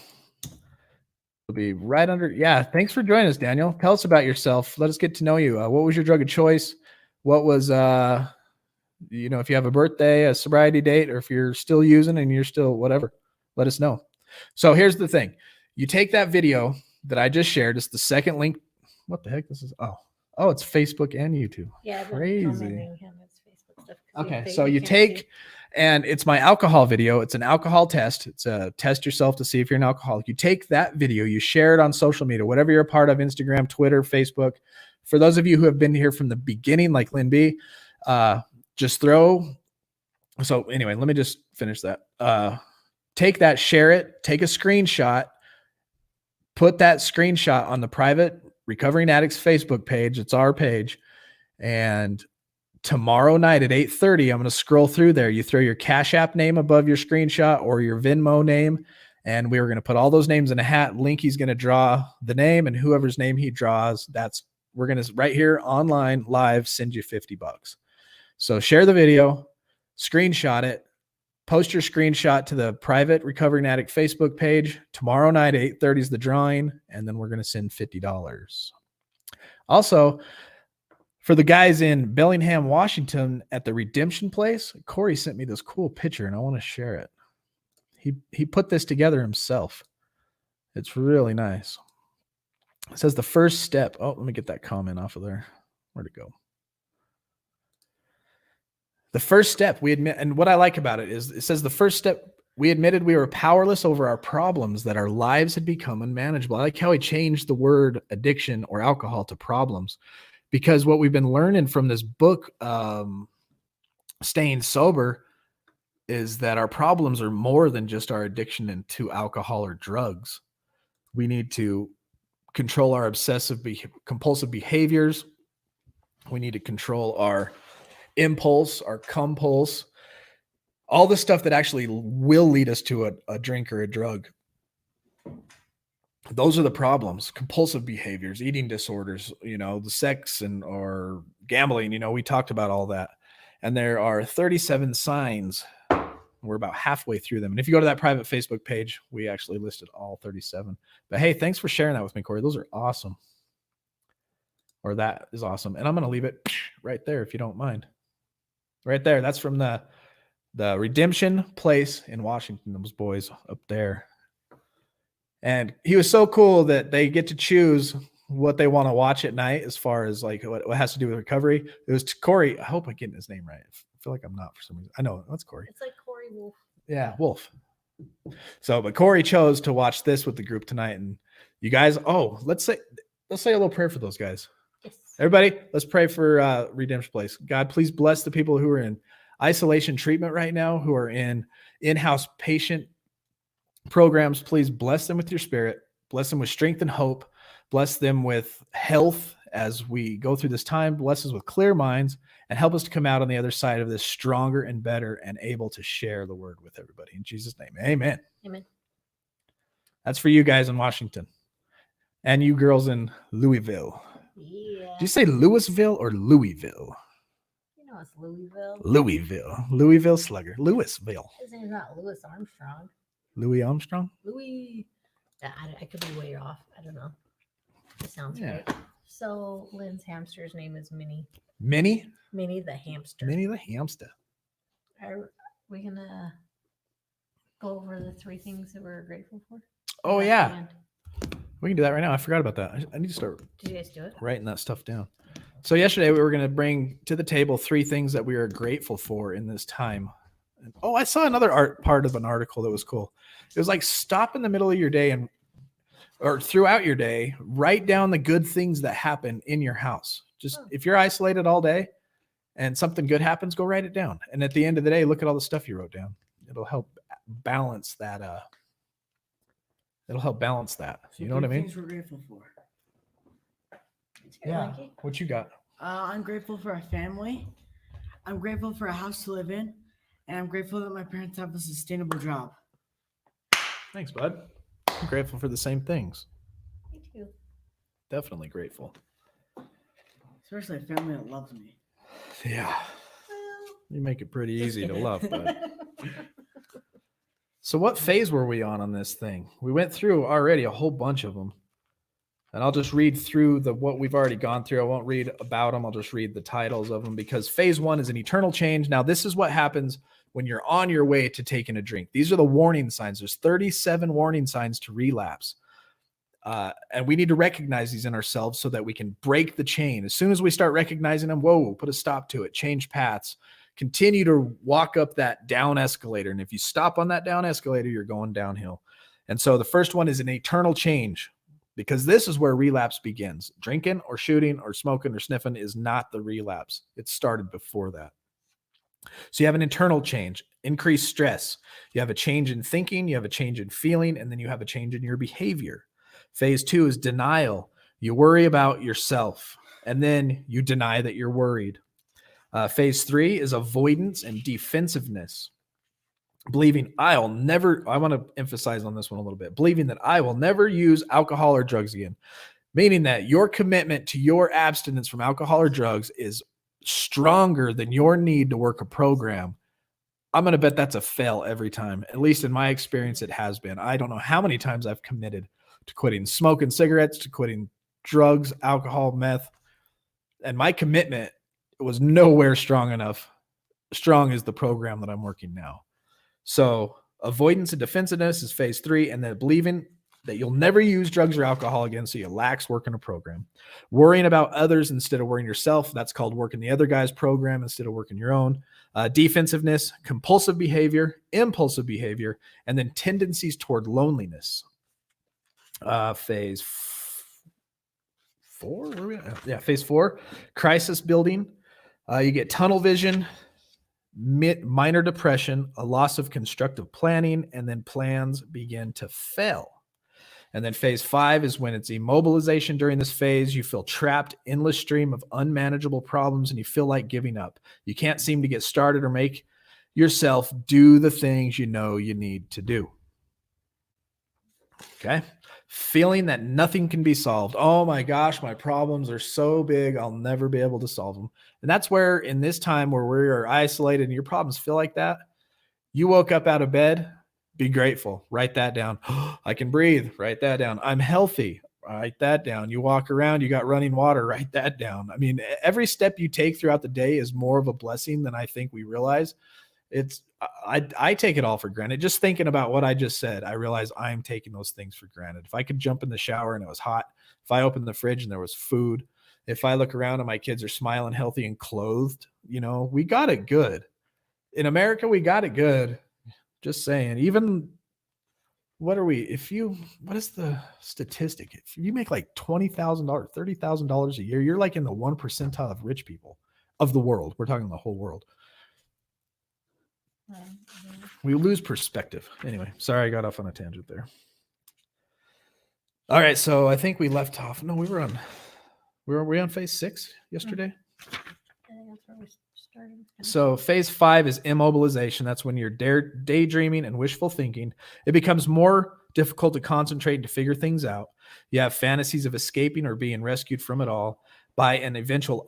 Speaker 1: It'll be right under. Yeah, thanks for joining us, Daniel. Tell us about yourself. Let us get to know you. What was your drug of choice? What was, if you have a birthday, a sobriety date, or if you're still using and you're still whatever, let us know. So here's the thing. You take that video that I just shared. It's the second link. What the heck? This is, oh, it's Facebook and YouTube.
Speaker 2: Yeah,
Speaker 1: crazy.
Speaker 2: It's Facebook stuff.
Speaker 1: Okay, so you take, and it's my alcohol video. It's an alcohol test. It's a test yourself to see if you're an alcoholic. You take that video, you share it on social media, whatever you're a part of, Instagram, Twitter, Facebook. For those of you who have been here from the beginning, like Lynn B, just throw. So anyway, let me just finish that. Take that, share it, take a screenshot, put that screenshot on the private Recovering Addicts Facebook page. It's our page. And tomorrow night at 8:30, I'm going to scroll through there. You throw your Cash App name above your screenshot or your Venmo name. And we were going to put all those names in a hat. Linky's going to draw the name, and whoever's name he draws, we're going to right here online live send you $50. So share the video, screenshot it, post your screenshot to the private Recovering Addict Facebook page. Tomorrow night at 8:30 is the drawing, and then we're going to send $50. Also, for the guys in Bellingham, Washington at the Redemption Place, Corey sent me this cool picture, and I want to share it. He put this together himself. It's really nice. It says the first step. Oh, let me get that comment off of there. Where'd it go? The first step we admit, and what I like about it is it says the first step, we admitted we were powerless over our problems, that our lives had become unmanageable. I like how he changed the word addiction or alcohol to problems, because what we've been learning from this book, Staying Sober, is that our problems are more than just our addiction to alcohol or drugs. We need to control our compulsive behaviors. We need to control our impulse, our compulse, all the stuff that actually will lead us to a drink or a drug. Those are the problems. Compulsive behaviors, eating disorders, the sex or gambling, we talked about all that. And there are 37 signs. We're about halfway through them. And if you go to that private Facebook page, we actually listed all 37. But hey, thanks for sharing that with me, Corey. Those are awesome. Or that is awesome. And I'm going to leave it right there if you don't mind. Right there. That's from the Redemption Place in Washington, those boys up there. And he was so cool that they get to choose what they want to watch at night as far as like what has to do with recovery. It was Corey. I hope I'm getting his name right. I feel like I'm not for some reason. I know that's Corey.
Speaker 2: It's like Corey Wolf.
Speaker 1: Yeah, Wolf. So, but Corey chose to watch this with the group tonight. And you guys, let's say a little prayer for those guys.
Speaker 2: Yes.
Speaker 1: Everybody, let's pray for Redemption Place. God, please bless the people who are in isolation treatment right now, who are in in-house patient programs. Please bless them with your spirit. Bless them with strength and hope. Bless them with health as we go through this time. Bless us with clear minds and help us to come out on the other side of this stronger and better and able to share the word with everybody. In Jesus' name, amen.
Speaker 2: Amen.
Speaker 1: That's for you guys in Washington and you girls in Louisville.
Speaker 2: Yeah.
Speaker 1: Did you say Louisville or Louisville?
Speaker 2: You know it's Louisville.
Speaker 1: Louisville Slugger. Louisville.
Speaker 2: His name's not Louis Armstrong.
Speaker 1: Louis Armstrong?
Speaker 2: Louis. I could be way off. I don't know. It sounds
Speaker 1: Yeah.
Speaker 2: right. So Lynn's hamster's name is Minnie.
Speaker 1: Minnie?
Speaker 2: Minnie the hamster.
Speaker 1: Minnie the hamster.
Speaker 2: Are we gonna go over the 3 things that we're grateful for?
Speaker 1: Oh,
Speaker 2: At the
Speaker 1: yeah.
Speaker 2: end?
Speaker 1: We can do that right now. I forgot about that. I need to start
Speaker 2: Did you guys do it?
Speaker 1: writing that stuff down. So yesterday we were going to bring to the table 3 things that we are grateful for in this time. Oh, I saw another part of an article that was cool. It was like stop in the middle of your day or throughout your day, write down the good things that happen in your house. Just if you're isolated all day and something good happens, go write it down. And at the end of the day, look at all the stuff you wrote down. It'll help balance that. It'll help balance that.
Speaker 3: So
Speaker 1: You know what I mean?
Speaker 3: Things we're grateful for.
Speaker 2: Here, Lucky.
Speaker 1: What you got?
Speaker 3: I'm grateful for a family. I'm grateful for a house to live in, and I'm grateful that my parents have a sustainable job.
Speaker 1: Thanks, bud. I'm grateful for the same things.
Speaker 2: Me too.
Speaker 1: Definitely grateful.
Speaker 3: Especially a family that loves me.
Speaker 1: Yeah.
Speaker 2: Well,
Speaker 1: You make it pretty
Speaker 2: just
Speaker 1: easy to
Speaker 2: kidding.
Speaker 1: love, bud. So what phase were we on this thing? We went through already a whole bunch of them. And I'll just read through what we've already gone through. I won't read about them. I'll just read the titles of them because phase 1 is an eternal change. Now, this is what happens when you're on your way to taking a drink. These are the warning signs. There's 37 warning signs to relapse. And we need to recognize these in ourselves so that we can break the chain. As soon as we start recognizing them, whoa, put a stop to it, change paths, continue to walk up that down escalator. And if you stop on that down escalator, you're going downhill. And so the first one is an eternal change, because this is where relapse begins. Drinking or shooting or smoking or sniffing is not the relapse. It started before that. So you have an internal change, increased stress. You have a change in thinking, you have a change in feeling, and then you have a change in your behavior. Phase 2 is denial. You worry about yourself, and then you deny that you're worried. Phase 3 is avoidance and defensiveness. Believing I want to emphasize on this one a little bit, believing that I will never use alcohol or drugs again, meaning that your commitment to your abstinence from alcohol or drugs is stronger than your need to work a program. I'm going to bet that's a fail every time. At least in my experience, it has been. I don't know how many times I've committed to quitting smoking cigarettes, to quitting drugs, alcohol, meth. And my commitment was nowhere strong enough. Strong as the program that I'm working now. So avoidance and defensiveness is phase 3. And then believing that you'll never use drugs or alcohol again, so you lax working a program. Worrying about others instead of worrying yourself. That's called working the other guy's program instead of working your own. Defensiveness, compulsive behavior, impulsive behavior, and then tendencies toward loneliness. Phase 4? Where are we at? Yeah, phase 4, crisis building. You get tunnel vision, minor depression, a loss of constructive planning, and then plans begin to fail. And then phase 5 is when it's immobilization. During this phase, you feel trapped, endless stream of unmanageable problems, and you feel like giving up. You can't seem to get started or make yourself do the things you know you need to do. Okay. Feeling that nothing can be solved. Oh my gosh, my problems are so big, I'll never be able to solve them. And that's where, in this time where we are isolated and your problems feel like that, you woke up out of bed, be grateful. Write that down. I can breathe. Write that down. I'm healthy. Write that down. You walk around, you got running water. Write that down. I mean, every step you take throughout the day is more of a blessing than I think we realize. I take it all for granted. Just thinking about what I just said, I realize I'm taking those things for granted. If I could jump in the shower and it was hot, if I opened the fridge and there was food, if I look around and my kids are smiling, healthy, and clothed, we got it good. In America, we got it good. Just saying. Even what is the statistic? If you make like $20,000, $30,000 a year, you're like in the 1 percentile of rich people of the world. We're talking the whole world. We lose perspective. Anyway, sorry I got off on a tangent there. All right, so I think we left off. No, were we on phase 6 yesterday?
Speaker 2: I think that's where we started.
Speaker 1: So phase 5 is immobilization. That's when you're daydreaming and wishful thinking. It becomes more difficult to concentrate and to figure things out. You have fantasies of escaping or being rescued from it all by an eventual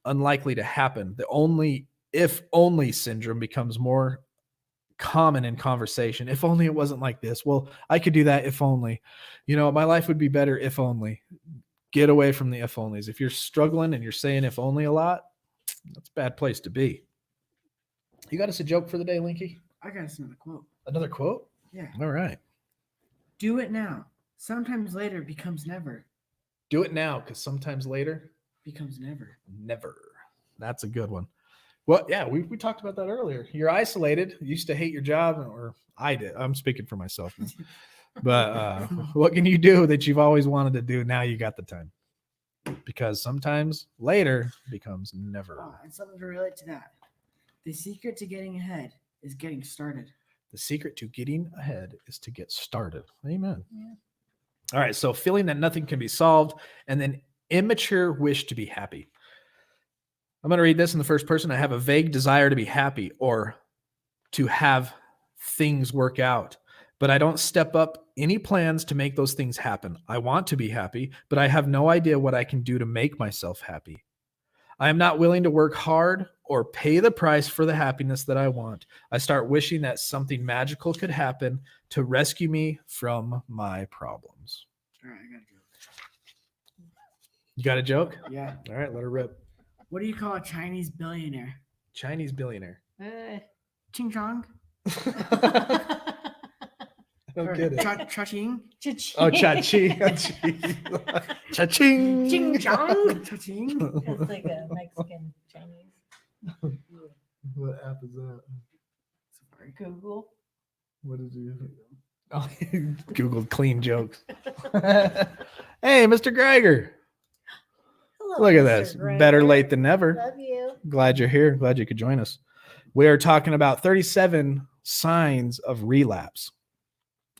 Speaker 1: unlikely to happen. The if only syndrome becomes more common in conversation. If only it wasn't like this. Well, I could do that if only. My life would be better if only. Get away from the if onlys. If you're struggling and you're saying if only a lot, that's a bad place to be. You got us a joke for the day, Linky?
Speaker 3: I got us another quote.
Speaker 1: Another quote?
Speaker 3: Yeah.
Speaker 1: All right.
Speaker 3: Do it now. Sometimes later becomes never.
Speaker 1: Do it now, because sometimes later
Speaker 3: Becomes never.
Speaker 1: never. That's a good one. Well, yeah, we talked about that earlier. You're isolated. You used to hate your job, or I did. I'm speaking for myself. But what can you do that you've always wanted to do? Now you got the time. Because sometimes later becomes never.
Speaker 3: And something to relate to that. The secret to getting ahead is getting started.
Speaker 1: The secret to getting ahead is to get started. Amen.
Speaker 2: Yeah.
Speaker 1: All right. So feeling that nothing can be solved, and then immature wish to be happy. I'm going to read this in the first person. I have a vague desire to be happy or to have things work out, but I don't step up any plans to make those things happen. I want to be happy, but I have no idea what I can do to make myself happy. I am not willing to work hard or pay the price for the happiness that I want. I start wishing that something magical could happen to rescue me from my problems.
Speaker 3: All right, I got a joke.
Speaker 1: You got a joke?
Speaker 3: Yeah.
Speaker 1: All right, let her rip.
Speaker 3: What do you call a Chinese billionaire?
Speaker 1: Chinese billionaire.
Speaker 3: Ching chong.
Speaker 1: I don't get it.
Speaker 3: Cha-ching.
Speaker 1: Oh, cha-ching. Cha-ching.
Speaker 3: Ching chong. Cha-ching.
Speaker 2: It's like a Mexican Chinese.
Speaker 1: What app is that?
Speaker 2: Google.
Speaker 1: What did you? Oh, Googled clean jokes. Hey, Mr. Greiger.
Speaker 2: Hello,
Speaker 1: Look at
Speaker 2: Mr.
Speaker 1: this.
Speaker 2: Gregor.
Speaker 1: Better late than never.
Speaker 2: Love you.
Speaker 1: Glad you're here. Glad you could join us. We are talking about 37 signs of relapse.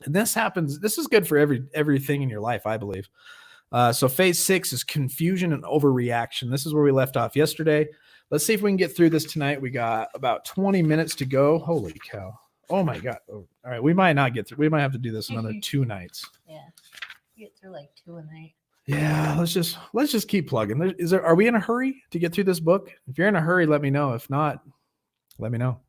Speaker 1: And this happens. This is good for everything in your life, I believe. So phase 6 is confusion and overreaction. This is where we left off yesterday. Let's see if we can get through this tonight. We got about 20 minutes to go. Holy cow. Oh my God. Oh, all right. We might not get through. We might have to do this another 2 nights.
Speaker 2: Yeah. You get through like 2 a night.
Speaker 1: Yeah, let's just keep plugging. Are we in a hurry to get through this book? If you're in a hurry, let me know. If not, let me know.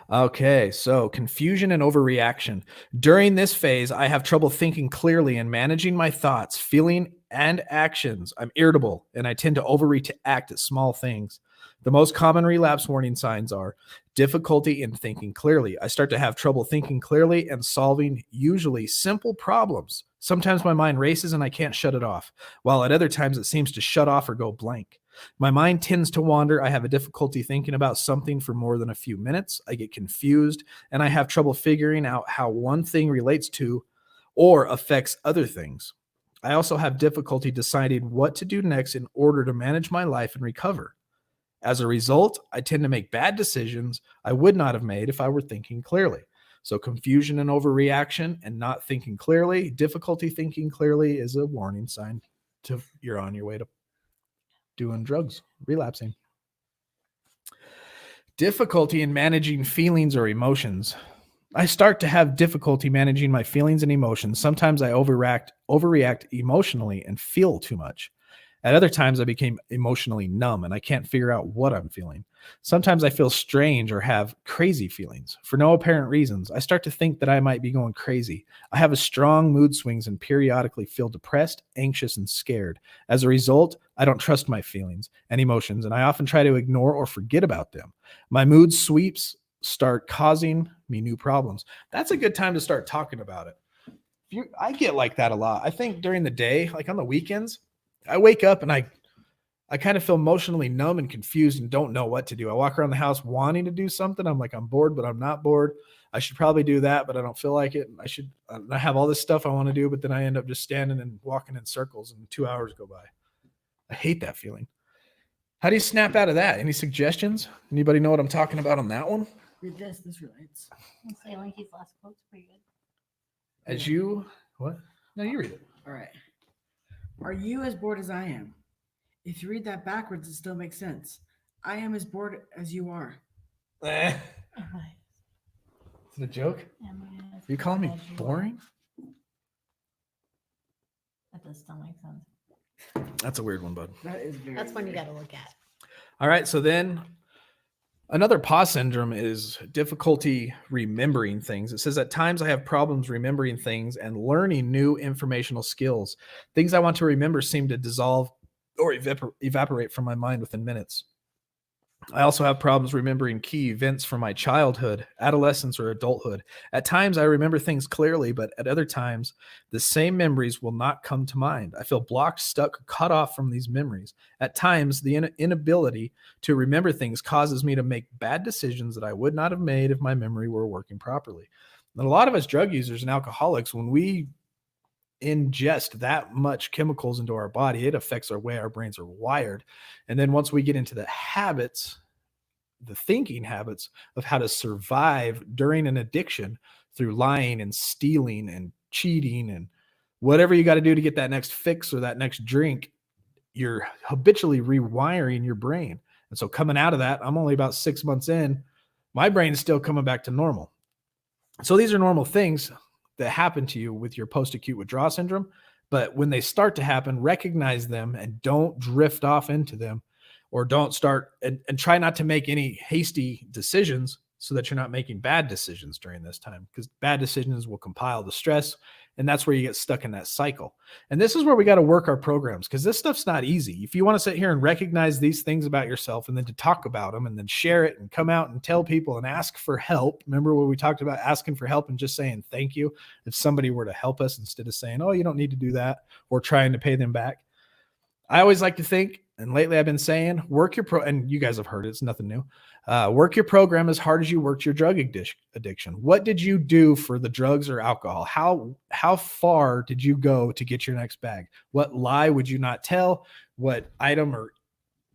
Speaker 1: Okay, so confusion and overreaction. During this phase, I have trouble thinking clearly and managing my thoughts, feeling, and actions. I'm irritable, and I tend to overreact at small things. The most common relapse warning signs are difficulty in thinking clearly. I start to have trouble thinking clearly and solving usually simple problems. Sometimes my mind races and I can't shut it off, while at other times it seems to shut off or go blank. My mind tends to wander. I have a difficulty thinking about something for more than a few minutes. I get confused, and I have trouble figuring out how one thing relates to or affects other things. I also have difficulty deciding what to do next in order to manage my life and recover. As a result, I tend to make bad decisions I would not have made if I were thinking clearly. So confusion and overreaction and not thinking clearly, difficulty thinking clearly is a warning sign to you're on your way to doing drugs, relapsing. Difficulty in managing feelings or emotions. I start to have difficulty managing my feelings and emotions. Sometimes I overreact emotionally and feel too much. At other times, I became emotionally numb and I can't figure out what I'm feeling. Sometimes I feel strange or have crazy feelings for no apparent reasons. I start to think that I might be going crazy. I have a strong mood swings and periodically feel depressed, anxious, and scared. As a result, I don't trust my feelings and emotions, and I often try to ignore or forget about them. My mood sweeps start causing me new problems. That's a good time to start talking about it. I get like that a lot. I think during the day, like on the weekends, I wake up and I kind of feel emotionally numb and confused and don't know what to do. I walk around the house wanting to do something. I'm like, I'm bored, but I'm not bored. I should probably do that, but I don't feel like it. I have all this stuff I want to do, but then I end up just standing and walking in circles and 2 hours go by. I hate that feeling. How do you snap out of that? Any suggestions? Anybody know what I'm talking about on that one?
Speaker 3: Read this. This relates.
Speaker 2: I'll say Linky's last quote's pretty good.
Speaker 1: As you, what? No, you read it.
Speaker 3: All right. Are you as bored as I am? If you read that backwards, it still makes sense. I am as bored as you are.
Speaker 1: Is it a joke? You calling me boring?
Speaker 2: That does still make sense.
Speaker 1: That's a weird one, bud.
Speaker 3: That is very.
Speaker 2: That's one you
Speaker 3: weird.
Speaker 2: got to look at.
Speaker 1: All right. So then another pause syndrome is difficulty remembering things. It says at times I have problems remembering things and learning new informational skills. Things I want to remember seem to dissolve or evaporate from my mind within minutes. I also have problems remembering key events from my childhood, adolescence, or adulthood. At times, I remember things clearly, but at other times, the same memories will not come to mind. I feel blocked, stuck, cut off from these memories. At times, the inability to remember things causes me to make bad decisions that I would not have made if my memory were working properly. And a lot of us drug users and alcoholics, when we ingest that much chemicals into our body, it affects our way our brains are wired. And then once we get into the habits, the thinking habits of how to survive during an addiction through lying and stealing and cheating and whatever you got to do to get that next fix or that next drink, you're habitually rewiring your brain. And so coming out of that, I'm only about 6 months in, my brain is still coming back to normal. So these are normal things that happen to you with your post-acute withdrawal syndrome. But when they start to happen, recognize them and don't drift off into them, or don't start and try not to make any hasty decisions so that you're not making bad decisions during this time, because bad decisions will compile the stress. And that's where you get stuck in that cycle. And this is where we got to work our programs, because this stuff's not easy. If you want to sit here and recognize these things about yourself and then to talk about them and then share it and come out and tell people and ask for help. Remember what we talked about, asking for help and just saying thank you if somebody were to help us, instead of saying, oh, you don't need to do that, or trying to pay them back. I always like to think, and lately I've been saying, work your and you guys have heard it, it's nothing new. Work your program as hard as you worked your drug addiction. What did you do for the drugs or alcohol? How far did you go to get your next bag? What lie would you not tell? What item or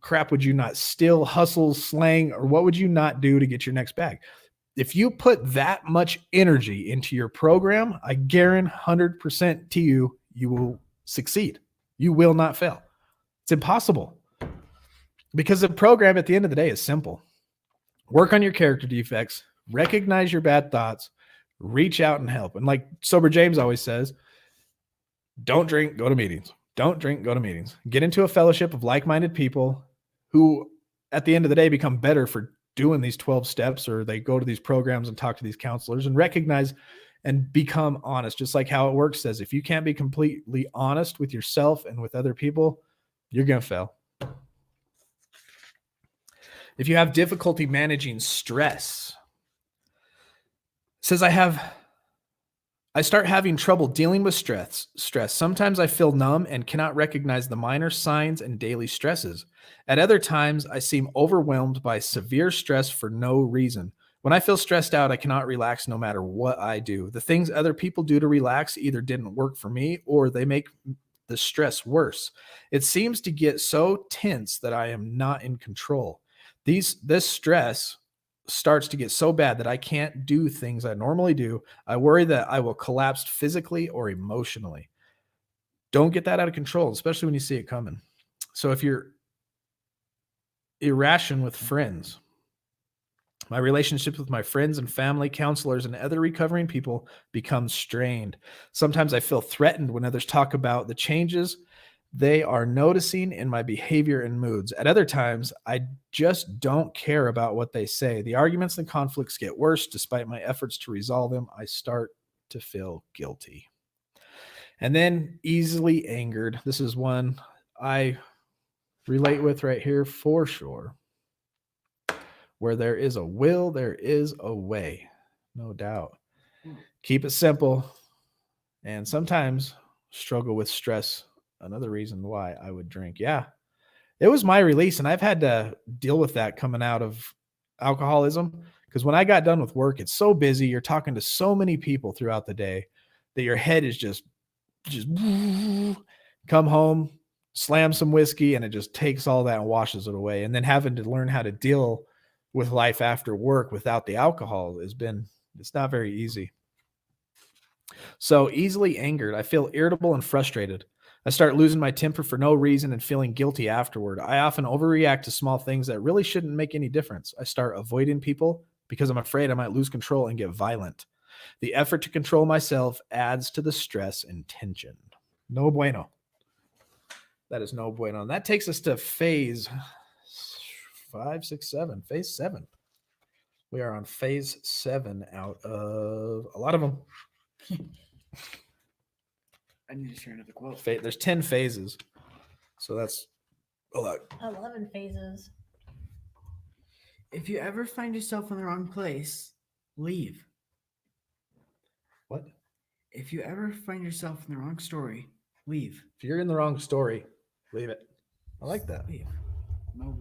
Speaker 1: crap would you not steal, hustle, slang, or what would you not do to get your next bag? If you put that much energy into your program, I guarantee 100% to you, you will succeed. You will not fail. It's impossible, because the program at the end of the day is simple. Work on your character defects, recognize your bad thoughts, reach out and help. And like Sober James always says, don't drink, go to meetings. Don't drink, go to meetings. Get into a fellowship of like-minded people who at the end of the day become better for doing these 12 steps, or they go to these programs and talk to these counselors and recognize and become honest. Just like How It Works says, if you can't be completely honest with yourself and with other people, you're going to fail. If you have difficulty managing stress, it says I start having trouble dealing with stress. Sometimes I feel numb and cannot recognize the minor signs and daily stresses. At other times, I seem overwhelmed by severe stress for no reason. When I feel stressed out, I cannot relax no matter what I do. The things other people do to relax either didn't work for me, or they make the stress worse. It seems to get so tense that I am not in control. This stress starts to get so bad that I can't do things I normally do. I worry that I will collapse physically or emotionally. Don't get that out of control, especially when you see it coming. So if you're irrational with friends, my relationships with my friends and family, counselors, and other recovering people become strained. Sometimes I feel threatened when others talk about the changes they are noticing in my behavior and moods. At other times, I just don't care about what they say. The arguments and conflicts get worse despite my efforts to resolve them. I start to feel guilty. And then easily angered. This is one I relate with right here for sure. Where there is a will, there is a way. No doubt. Keep it simple. And sometimes struggle with stress. Another reason why I would drink. Yeah. It was my release. And I've had to deal with that coming out of alcoholism. Because when I got done with work, it's so busy. You're talking to so many people throughout the day that your head is just come home, slam some whiskey, and it just takes all that and washes it away. And then having to learn how to deal with life after work without the alcohol it's not very easy. So easily angered, I feel irritable and frustrated. I start losing my temper for no reason and feeling guilty afterward. I often overreact to small things that really shouldn't make any difference. I start avoiding people because I'm afraid I might lose control and get violent. The effort to control myself adds to the stress and tension. No bueno. That is no bueno. And that takes us to phase 5, 6, 7. Phase 7. We are on phase 7 out of a lot of them.
Speaker 3: I need to share another quote.
Speaker 1: There's 10 phases. So that's a lot.
Speaker 2: 11 phases.
Speaker 3: If you ever find yourself in the wrong place, leave.
Speaker 1: What?
Speaker 3: If you ever find yourself in the wrong story, leave.
Speaker 1: If you're in the wrong story, leave it. I like that.
Speaker 3: Leave. No.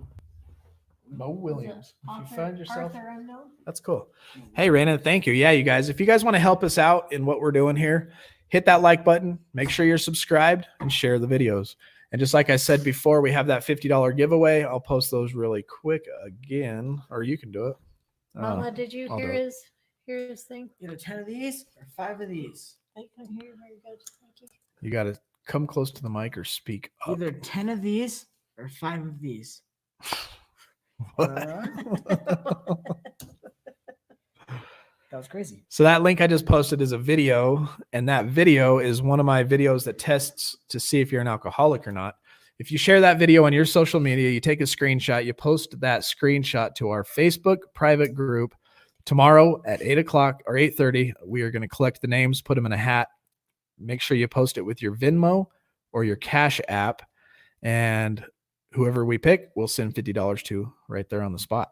Speaker 1: Mo Williams. If you find yourself,
Speaker 2: Arthur Unknown.
Speaker 1: that's cool. Hey, Raina, thank you. Yeah, you guys, if you guys want to help us out in what we're doing here, hit that like button, make sure you're subscribed, and share the videos. And just like I said before, we have that $50 giveaway. I'll post those really quick again, or you can do it.
Speaker 2: Mama, did you
Speaker 1: I'll
Speaker 2: hear
Speaker 1: do it.
Speaker 2: his thing?
Speaker 3: Either 10 of these or 5 of these.
Speaker 2: I couldn't hear you very good. Thank you.
Speaker 1: You got to come close to the mic or speak up.
Speaker 3: Either 10 of these or 5 of these. That was crazy.
Speaker 1: So that link I just posted is a video, and that video is one of my videos that tests to see if you're an alcoholic or not. If you share that video on your social media, you take a screenshot, you post that screenshot to our Facebook private group. Tomorrow at 8 o'clock or 8:30, we are going to collect the names, put them in a hat. Make sure you post it with your Venmo or your Cash App, and whoever we pick, we'll send $50 to right there on the spot.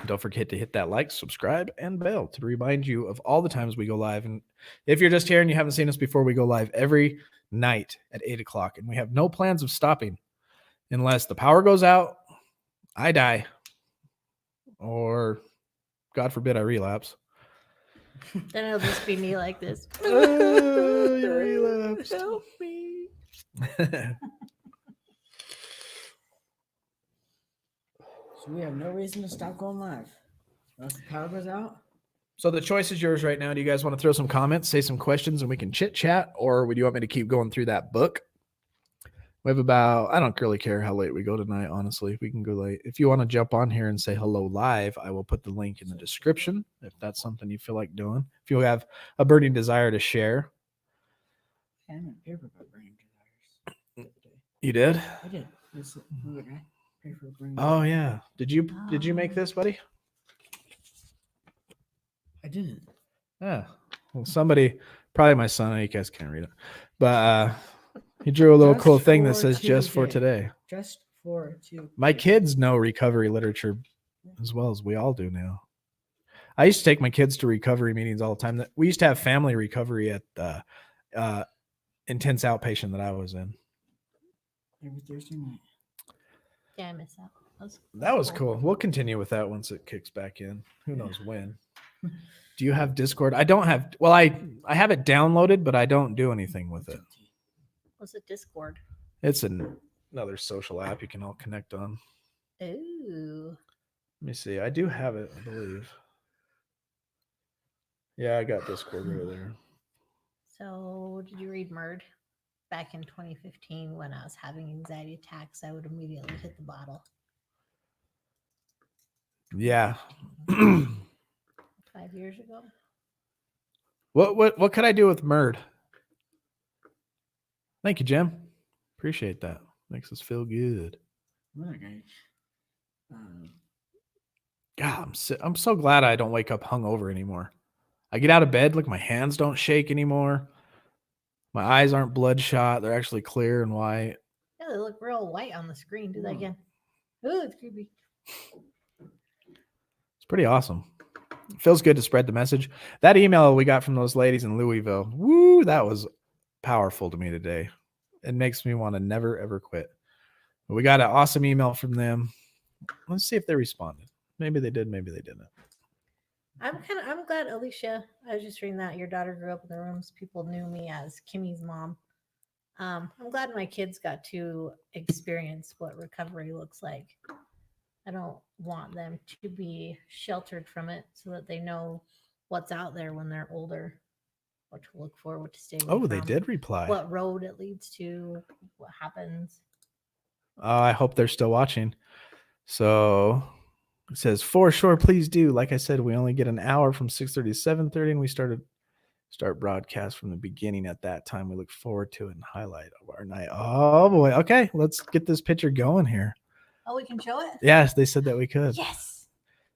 Speaker 1: Don't forget to hit that like, subscribe, and bell to remind you of all the times we go live. And if you're just here and you haven't seen us before, we go live every night at 8 o'clock. And we have no plans of stopping unless the power goes out, I die, or God forbid I relapse.
Speaker 2: Then it'll just be me like this.
Speaker 1: Oh, you relapsed.
Speaker 2: Help me.
Speaker 3: So we have no reason to stop going live. Unless the power goes out.
Speaker 1: So the choice is yours right now. Do you guys want to throw some comments, say some questions, and we can chit chat, or would you want me to keep going through that book? We have I don't really care how late we go tonight, honestly. We can go late. If you want to jump on here and say hello live, I will put the link in the description if that's something you feel like doing. If you have a burning desire to share.
Speaker 3: I'm in paper about burning desires.
Speaker 1: You did?
Speaker 3: I did. It's weird, right? Paper burning
Speaker 1: Oh, yeah. Did you make this, buddy?
Speaker 3: I didn't.
Speaker 1: Yeah. Well, somebody, probably my son, you guys can't read it, but he drew a little
Speaker 3: Just
Speaker 1: cool thing that
Speaker 3: for
Speaker 1: says just for today.
Speaker 3: Just for today.
Speaker 1: My kids know recovery literature as well as we all do now. I used to take my kids to recovery meetings all the time. We used to have family recovery at the intense outpatient that I was in.
Speaker 3: Every Thursday night.
Speaker 2: Yeah, I miss that.
Speaker 1: That was cool. We'll continue with that once it kicks back in. Who knows when. Do you have Discord? I don't have. Well, I have it downloaded, but I don't do anything with it.
Speaker 2: What's a Discord?
Speaker 1: It's another social app you can all connect on.
Speaker 2: Ooh.
Speaker 1: Let me see. I do have it, I believe. Yeah, I got Discord right there.
Speaker 2: So, did you read Murd? Back in 2015, when I was having anxiety attacks, I would immediately hit the bottle.
Speaker 1: Yeah.
Speaker 2: 5 years ago.
Speaker 1: What could I do with Murd? Thank you, Jim. Appreciate that. Makes us feel good.
Speaker 3: Okay.
Speaker 1: God, I'm so glad I don't wake up hungover anymore. I get out of bed, like my hands don't shake anymore. My eyes aren't bloodshot. They're actually clear and white.
Speaker 2: Yeah, they look real white on the screen. Do that again. Ooh, it's creepy.
Speaker 1: It's pretty awesome. It feels good to spread the message. That email we got from those ladies in Louisville, woo, that was powerful to me today. It makes me want to never, ever quit. But we got an awesome email from them. Let's see if they responded. Maybe they did, maybe they didn't.
Speaker 2: I'm glad, Alicia. I was just reading that your daughter grew up in the rooms. People knew me as Kimmy's mom. I'm glad my kids got to experience what recovery looks like. I don't want them to be sheltered from it, so that they know what's out there when they're older, what to look for, what to stay away
Speaker 1: Oh,
Speaker 2: from.
Speaker 1: they did reply.
Speaker 2: What road it leads to, what happens.
Speaker 1: I hope they're still watching. So it says, for sure, please do. Like I said, we only get an hour from 6:30 to 7:30, and we start broadcast from the beginning at that time. We look forward to it and highlight of our night. Oh boy. Okay, let's get this picture going here.
Speaker 2: Oh, we can show it?
Speaker 1: Yes, they said that we could.
Speaker 2: Yes.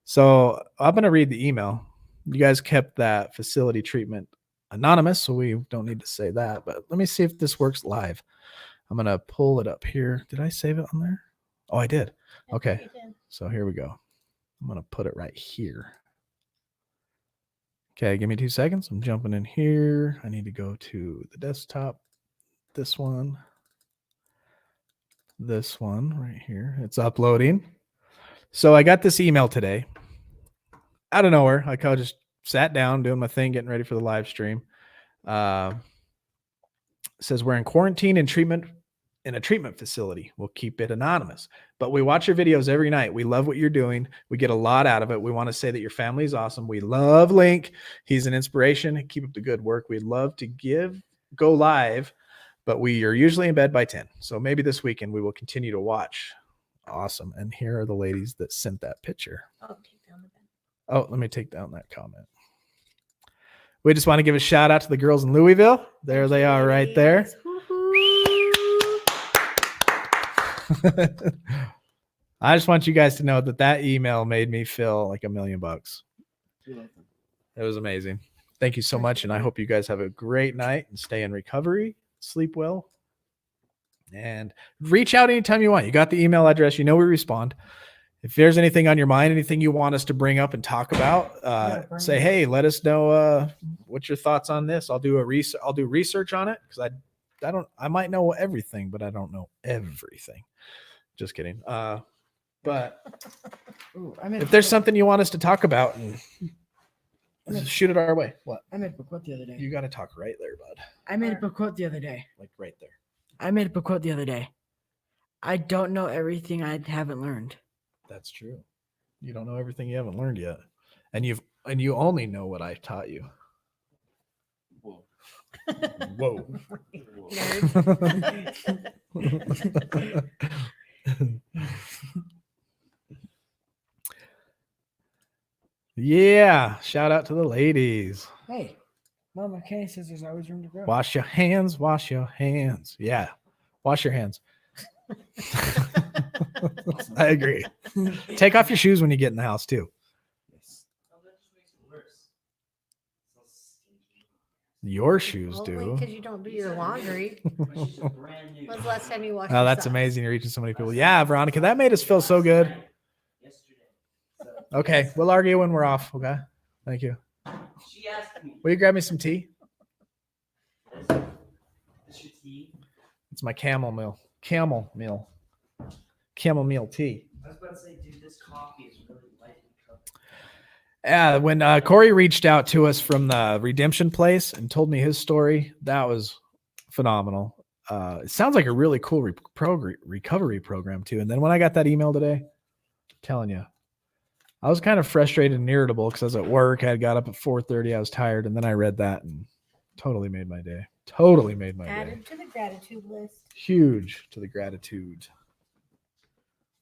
Speaker 1: So I'm going to read the email. You guys kept that facility treatment anonymous, so we don't need to say that. But let me see if this works live. I'm going to pull it up here. Did I save it on there? Oh, I did. Okay. So here we go. I'm going to put it right here. Okay, give me 2 seconds. I'm jumping in here. I need to go to the desktop. This one right here. It's uploading. So I got this email today. Out of nowhere. I kind of just sat down doing my thing, getting ready for the live stream. It says we're in quarantine and treatment in a treatment facility. We'll keep it anonymous, but we watch your videos every night. We love what you're doing. We get a lot out of it. We want to say that your family is awesome. We love Link. He's an inspiration. Keep up the good work. We'd love to go live, but we are usually in bed by 10. So maybe this weekend we will continue to watch. Awesome. And here are the ladies that sent that picture.
Speaker 2: Oh, take down the bed.
Speaker 1: Oh, let me take down that comment. We just want to give a shout out to the girls in Louisville. There they are right there. I just want you guys to know that email made me feel like $1 million. It was amazing. Thank you so much. And I hope you guys have a great night and stay in recovery, sleep well, and reach out anytime you want. You got the email address. You know we respond. If there's anything on your mind, anything you want us to bring up and talk about, say, hey, let us know what's your thoughts on this. I'll do research on it because I might know everything, but I don't know everything. Just kidding. But if there's something you want us to talk about, shoot it our way. What?
Speaker 3: I made up a quote the other day.
Speaker 1: You got to talk right there, bud.
Speaker 3: I made up a quote the other day.
Speaker 1: Like right there.
Speaker 3: I made up a quote the other day. I don't know everything I haven't learned.
Speaker 1: That's true. You don't know everything you haven't learned yet. And you only know what I've taught you. Whoa. Whoa. Yeah. Shout out to the ladies.
Speaker 3: Hey, Mama Kenny says there's always room to grow.
Speaker 1: Wash your hands. Wash your hands. Yeah. Wash your hands. I agree. Take off your shoes when you get in the house too. Your shoes do.
Speaker 2: Because you don't do your laundry. When's the last time you washed?
Speaker 1: Oh, that's amazing. You're reaching so many people. Yeah, Veronica, that made us feel so good. Okay, we'll argue when we're off. Okay, thank you.
Speaker 5: She asked me.
Speaker 1: Will you grab me some tea?
Speaker 5: Is your tea?
Speaker 1: It's my chamomile tea.
Speaker 5: I was about to say, dude, this coffee is really light and cup.
Speaker 1: Yeah, when Corey reached out to us from the Redemption Place and told me his story, that was phenomenal. It sounds like a really cool recovery program too. And then when I got that email today, Telling you. I was kind of frustrated and irritable because I was at work. I had got up at 4:30. I was tired, and then I read that and totally made my day. Totally made my day.
Speaker 2: Added to the gratitude list.
Speaker 1: Huge to the gratitude.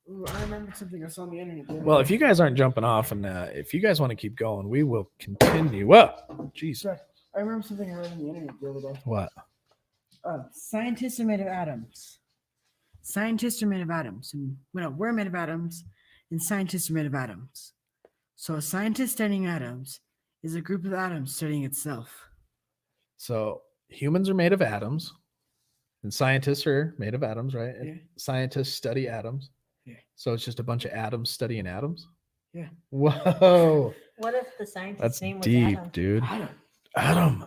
Speaker 3: Ooh, I remember something I saw on the internet. the other
Speaker 1: Well,
Speaker 3: day.
Speaker 1: if you guys aren't jumping off and if you guys want to keep going, we will continue. Whoa, jeez.
Speaker 3: Sorry, I remember something I read on the internet the other day.
Speaker 1: What?
Speaker 3: Scientists are made of atoms. Scientists are made of atoms. And we're made of atoms, and scientists are made of atoms. So a scientist studying atoms is a group of atoms studying itself.
Speaker 1: So humans are made of atoms, and scientists are made of atoms, right?
Speaker 3: Yeah.
Speaker 1: Scientists study atoms.
Speaker 3: Yeah.
Speaker 1: So it's just a bunch of atoms studying atoms.
Speaker 3: Yeah.
Speaker 1: Whoa,
Speaker 2: What if the scientist's
Speaker 1: that's
Speaker 2: name was
Speaker 1: deep,
Speaker 2: Adam?
Speaker 1: dude.
Speaker 3: Atom.
Speaker 1: Adam.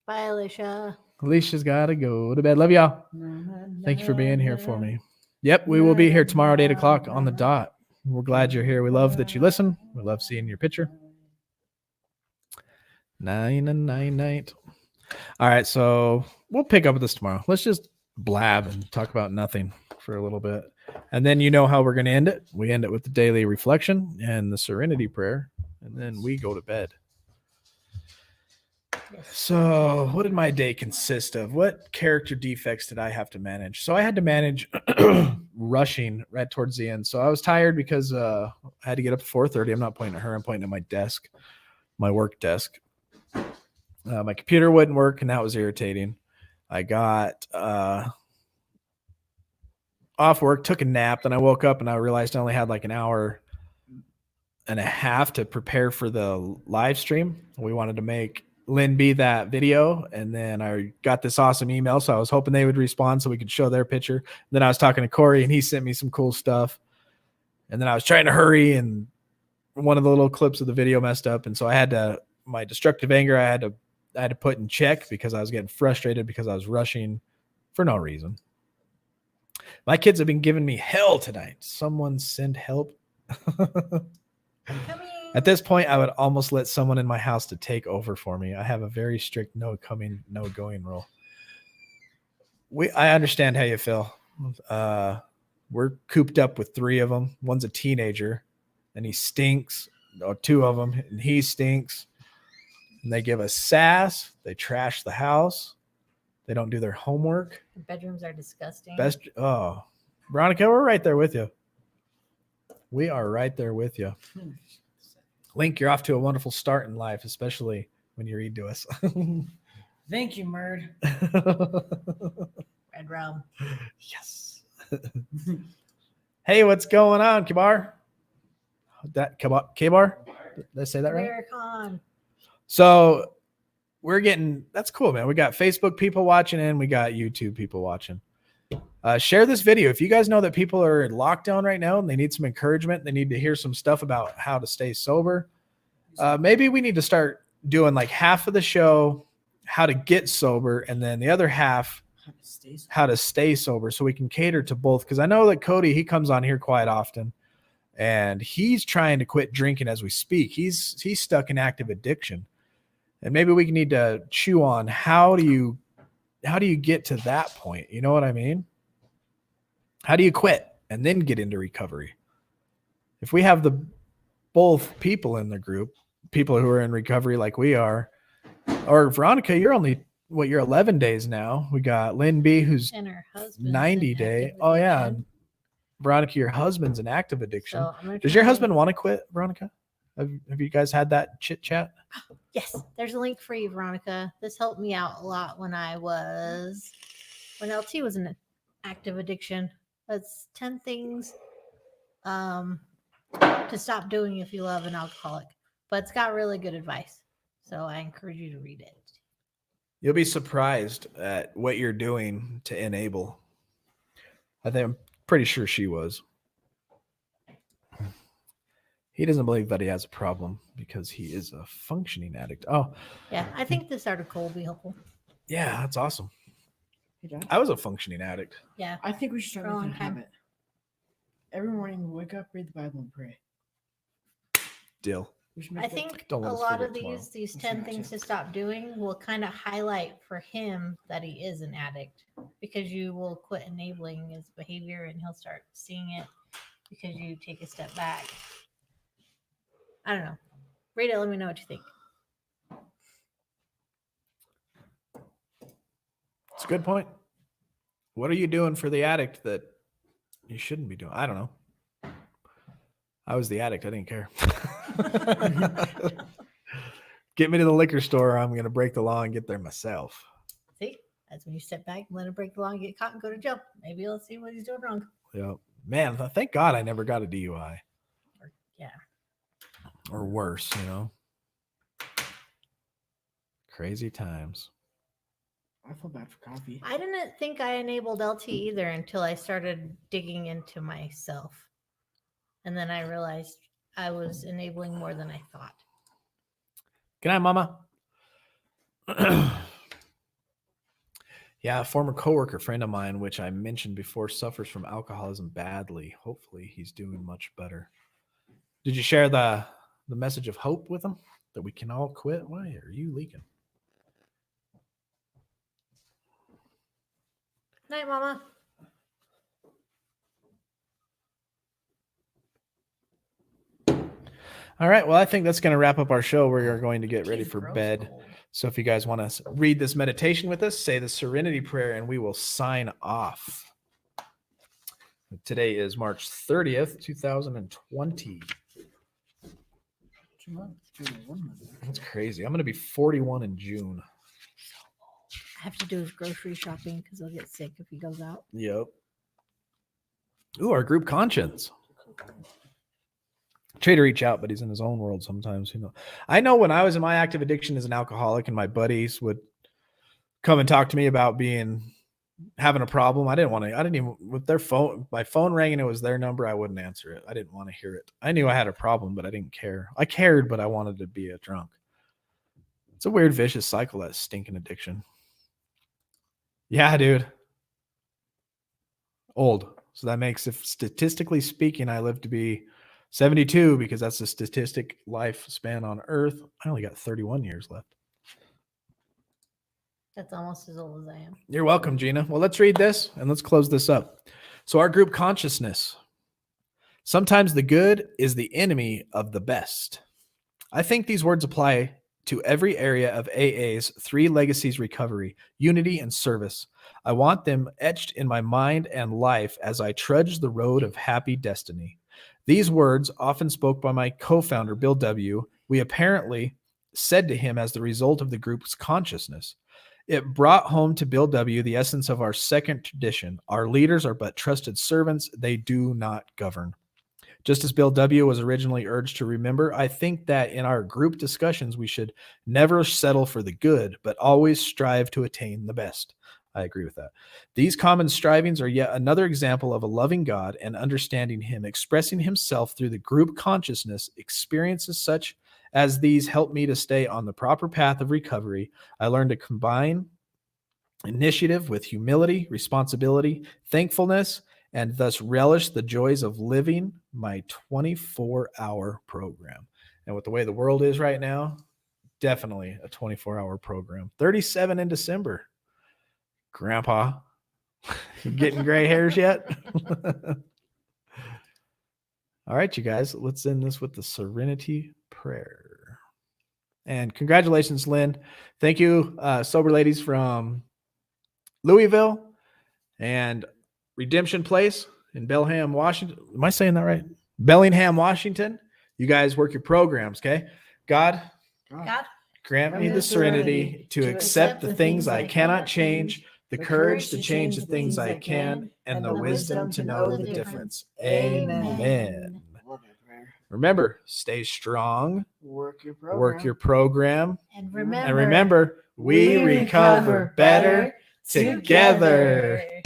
Speaker 2: Bye, Alicia.
Speaker 1: Alicia's got to go to bed. Love y'all. Thank you for being here for me. Yep, we will be here tomorrow at 8 o'clock on the dot. We're glad you're here. We love that you listen. We love seeing your picture. 9. All right, so we'll pick up with this tomorrow. Let's just blab and talk about nothing for a little bit. And then you know how we're going to end it. We end it with the daily reflection and the serenity prayer, and then we go to bed. So, what did my day consist of? What character defects did I have to manage? So, I had to manage rushing right towards the end. So, I was tired because I had to get up at 4:30. I'm not pointing at her. I'm pointing at my desk, my work desk. My computer wouldn't work, and that was irritating. I got off work, took a nap, then I woke up and I realized I only had like an hour and a half to prepare for the live stream. We wanted to make Lynn be that video, and then I got this awesome email, so I was hoping they would respond so we could show their picture. Then I was talking to Corey, and he sent me some cool stuff, and then I was trying to hurry, and one of the little clips of the video messed up, and so I had to, my destructive anger I had to put in check because I was getting frustrated because I was rushing for no reason. My kids have been giving me hell tonight. Someone send help.
Speaker 2: Coming.
Speaker 1: At this point, I would almost let someone in my house to take over for me. I have a very strict no coming, no going rule. I understand how you feel. We're cooped up with 3 of them. One's a teenager, and he stinks. Or 2 of them, and he stinks. And they give us sass. They trash the house. They don't do their homework.
Speaker 2: The bedrooms are disgusting.
Speaker 1: Veronica, we're right there with you. We are right there with you. Link, you're off to a wonderful start in life, especially when you read to us.
Speaker 3: Thank you, Murd.
Speaker 2: Red rum.
Speaker 1: Yes. Hey, what's going on, Kibar? Kibar? Did I say that right?
Speaker 2: Americon.
Speaker 1: So that's cool, man. We got Facebook people watching and we got YouTube people watching. Share this video. If you guys know that people are in lockdown right now and they need some encouragement, they need to hear some stuff about how to stay sober. Maybe we need to start doing like half of the show, how to get sober, and then the other half, how to stay sober, so we can cater to both. Because I know that Cody, he comes on here quite often, and he's trying to quit drinking as we speak. He's stuck in active addiction, and maybe we need to chew on how do you get to that point? You know what I mean? How do you quit and then get into recovery? If we have both people in the group, people who are in recovery like we are, or Veronica, you're 11 days now. We got Lynn B, who's
Speaker 2: And her husband.
Speaker 1: 90 day. Oh yeah. And Veronica, your husband's in active addiction.
Speaker 2: So I'm gonna
Speaker 1: Does your
Speaker 2: try-
Speaker 1: husband want to quit, Veronica? Have you guys had that chit chat?
Speaker 2: Yes, there's a link for you, Veronica. This helped me out a lot when LT was in active addiction. That's 10 things to stop doing if you love an alcoholic. But it's got really good advice. So I encourage you to read it.
Speaker 1: You'll be surprised at what you're doing to enable. I'm pretty sure she was. He doesn't believe that he has a problem because he is a functioning addict. Oh,
Speaker 2: Yeah, I think this article will be helpful.
Speaker 1: yeah, that's awesome.
Speaker 3: Hey, Dad,
Speaker 1: I was a functioning addict.
Speaker 2: Yeah.
Speaker 3: I think we should start
Speaker 2: For a
Speaker 3: making a
Speaker 2: long time.
Speaker 3: habit. Every morning we wake up, read the Bible, and pray.
Speaker 1: Deal.
Speaker 3: We should
Speaker 2: I
Speaker 3: make that-
Speaker 2: think a
Speaker 1: Don't let us
Speaker 2: lot of
Speaker 1: forget tomorrow.
Speaker 2: these
Speaker 3: That's
Speaker 2: 10
Speaker 3: right,
Speaker 2: things
Speaker 3: yeah.
Speaker 2: to stop doing will kind of highlight for him that he is an addict because you will quit enabling his behavior and he'll start seeing it because you take a step back. I don't know. Read it. Let me know what you think.
Speaker 1: It's a good point. What are you doing for the addict that you shouldn't be doing? I don't know. I was the addict. I didn't care. Get me to the liquor store. I'm going to break the law and get there myself.
Speaker 2: See, that's when you step back, let him break the law, and get caught and go to jail. Maybe he'll see what he's doing wrong.
Speaker 1: Yep. Man, thank God I never got a DUI
Speaker 2: Yeah.
Speaker 1: or worse, you know. Crazy times.
Speaker 3: I feel bad for coffee.
Speaker 2: I didn't think I enabled LT either until I started digging into myself. And then I realized I was enabling more than I thought.
Speaker 1: Good night, Mama. Yeah, a former coworker friend of mine, which I mentioned before, suffers from alcoholism badly. Hopefully, he's doing much better. Did you share the message of hope with him that we can all quit? Why are you leaking?
Speaker 2: Night, Mama.
Speaker 1: All right. Well, I think that's going to wrap up our show. We are going to get ready
Speaker 2: She's
Speaker 1: for
Speaker 2: gross
Speaker 1: bed.
Speaker 2: cold.
Speaker 1: So if you guys want to read this meditation with us, say the Serenity Prayer, and we will sign off. Today is March 30th, 2020.
Speaker 3: 2 months. 1 month.
Speaker 1: That's crazy. I'm going to be 41 in June.
Speaker 2: I have to do his grocery shopping because he'll get sick if he goes out.
Speaker 1: Yep. Ooh, our group conscience. Try to reach out, but he's in his own world sometimes. You know, I know when I was in my active addiction as an alcoholic, and my buddies would come and talk to me about having a problem. I didn't even with their phone. My phone rang and it was their number. I wouldn't answer it. I didn't want to hear it. I knew I had a problem, but I didn't care. I cared, but I wanted to be a drunk. It's a weird vicious cycle, that stinking addiction. Yeah, dude. Old. So that makes, if statistically speaking, I live to be 72 because that's the statistic lifespan on Earth. I only got 31 years left.
Speaker 2: That's almost as old as I am.
Speaker 1: You're welcome, Gina. Well, let's read this and let's close this up. So our group consciousness. Sometimes the good is the enemy of the best. I think these words apply to every area of AA's 3 legacies: recovery, unity, and service. I want them etched in my mind and life as I trudge the road of happy destiny. These words, often spoke by my co-founder, Bill W., we apparently said to him as the result of the group's consciousness. It brought home to Bill W. the essence of our second tradition. Our leaders are but trusted servants. They do not govern. Just as Bill W. was originally urged to remember, I think that in our group discussions, we should never settle for the good, but always strive to attain the best. I agree with that. These common strivings are yet another example of a loving God and understanding Him, expressing Himself through the group consciousness. Experiences such as these help me to stay on the proper path of recovery. I learned to combine initiative with humility, responsibility, thankfulness, and thus relish the joys of living my 24-hour program. And with the way the world is right now, definitely a 24-hour program. 37 in December. Grandpa, you getting gray hairs yet? All right, you guys, let's end this with the Serenity Prayer. And congratulations, Lynn. Thank you, sober ladies from Louisville and Redemption Place in Bellingham, Washington. Am I saying that right? Bellingham, Washington. You guys work your programs, okay? God,
Speaker 2: God,
Speaker 1: grant me the serenity to accept the things I cannot change, the courage to change the things I can, and the wisdom to know the difference. Amen.
Speaker 3: Love that prayer.
Speaker 1: Remember, stay strong,
Speaker 3: Work your program.
Speaker 1: work your program,
Speaker 2: and remember,
Speaker 1: and remember, we recover better together.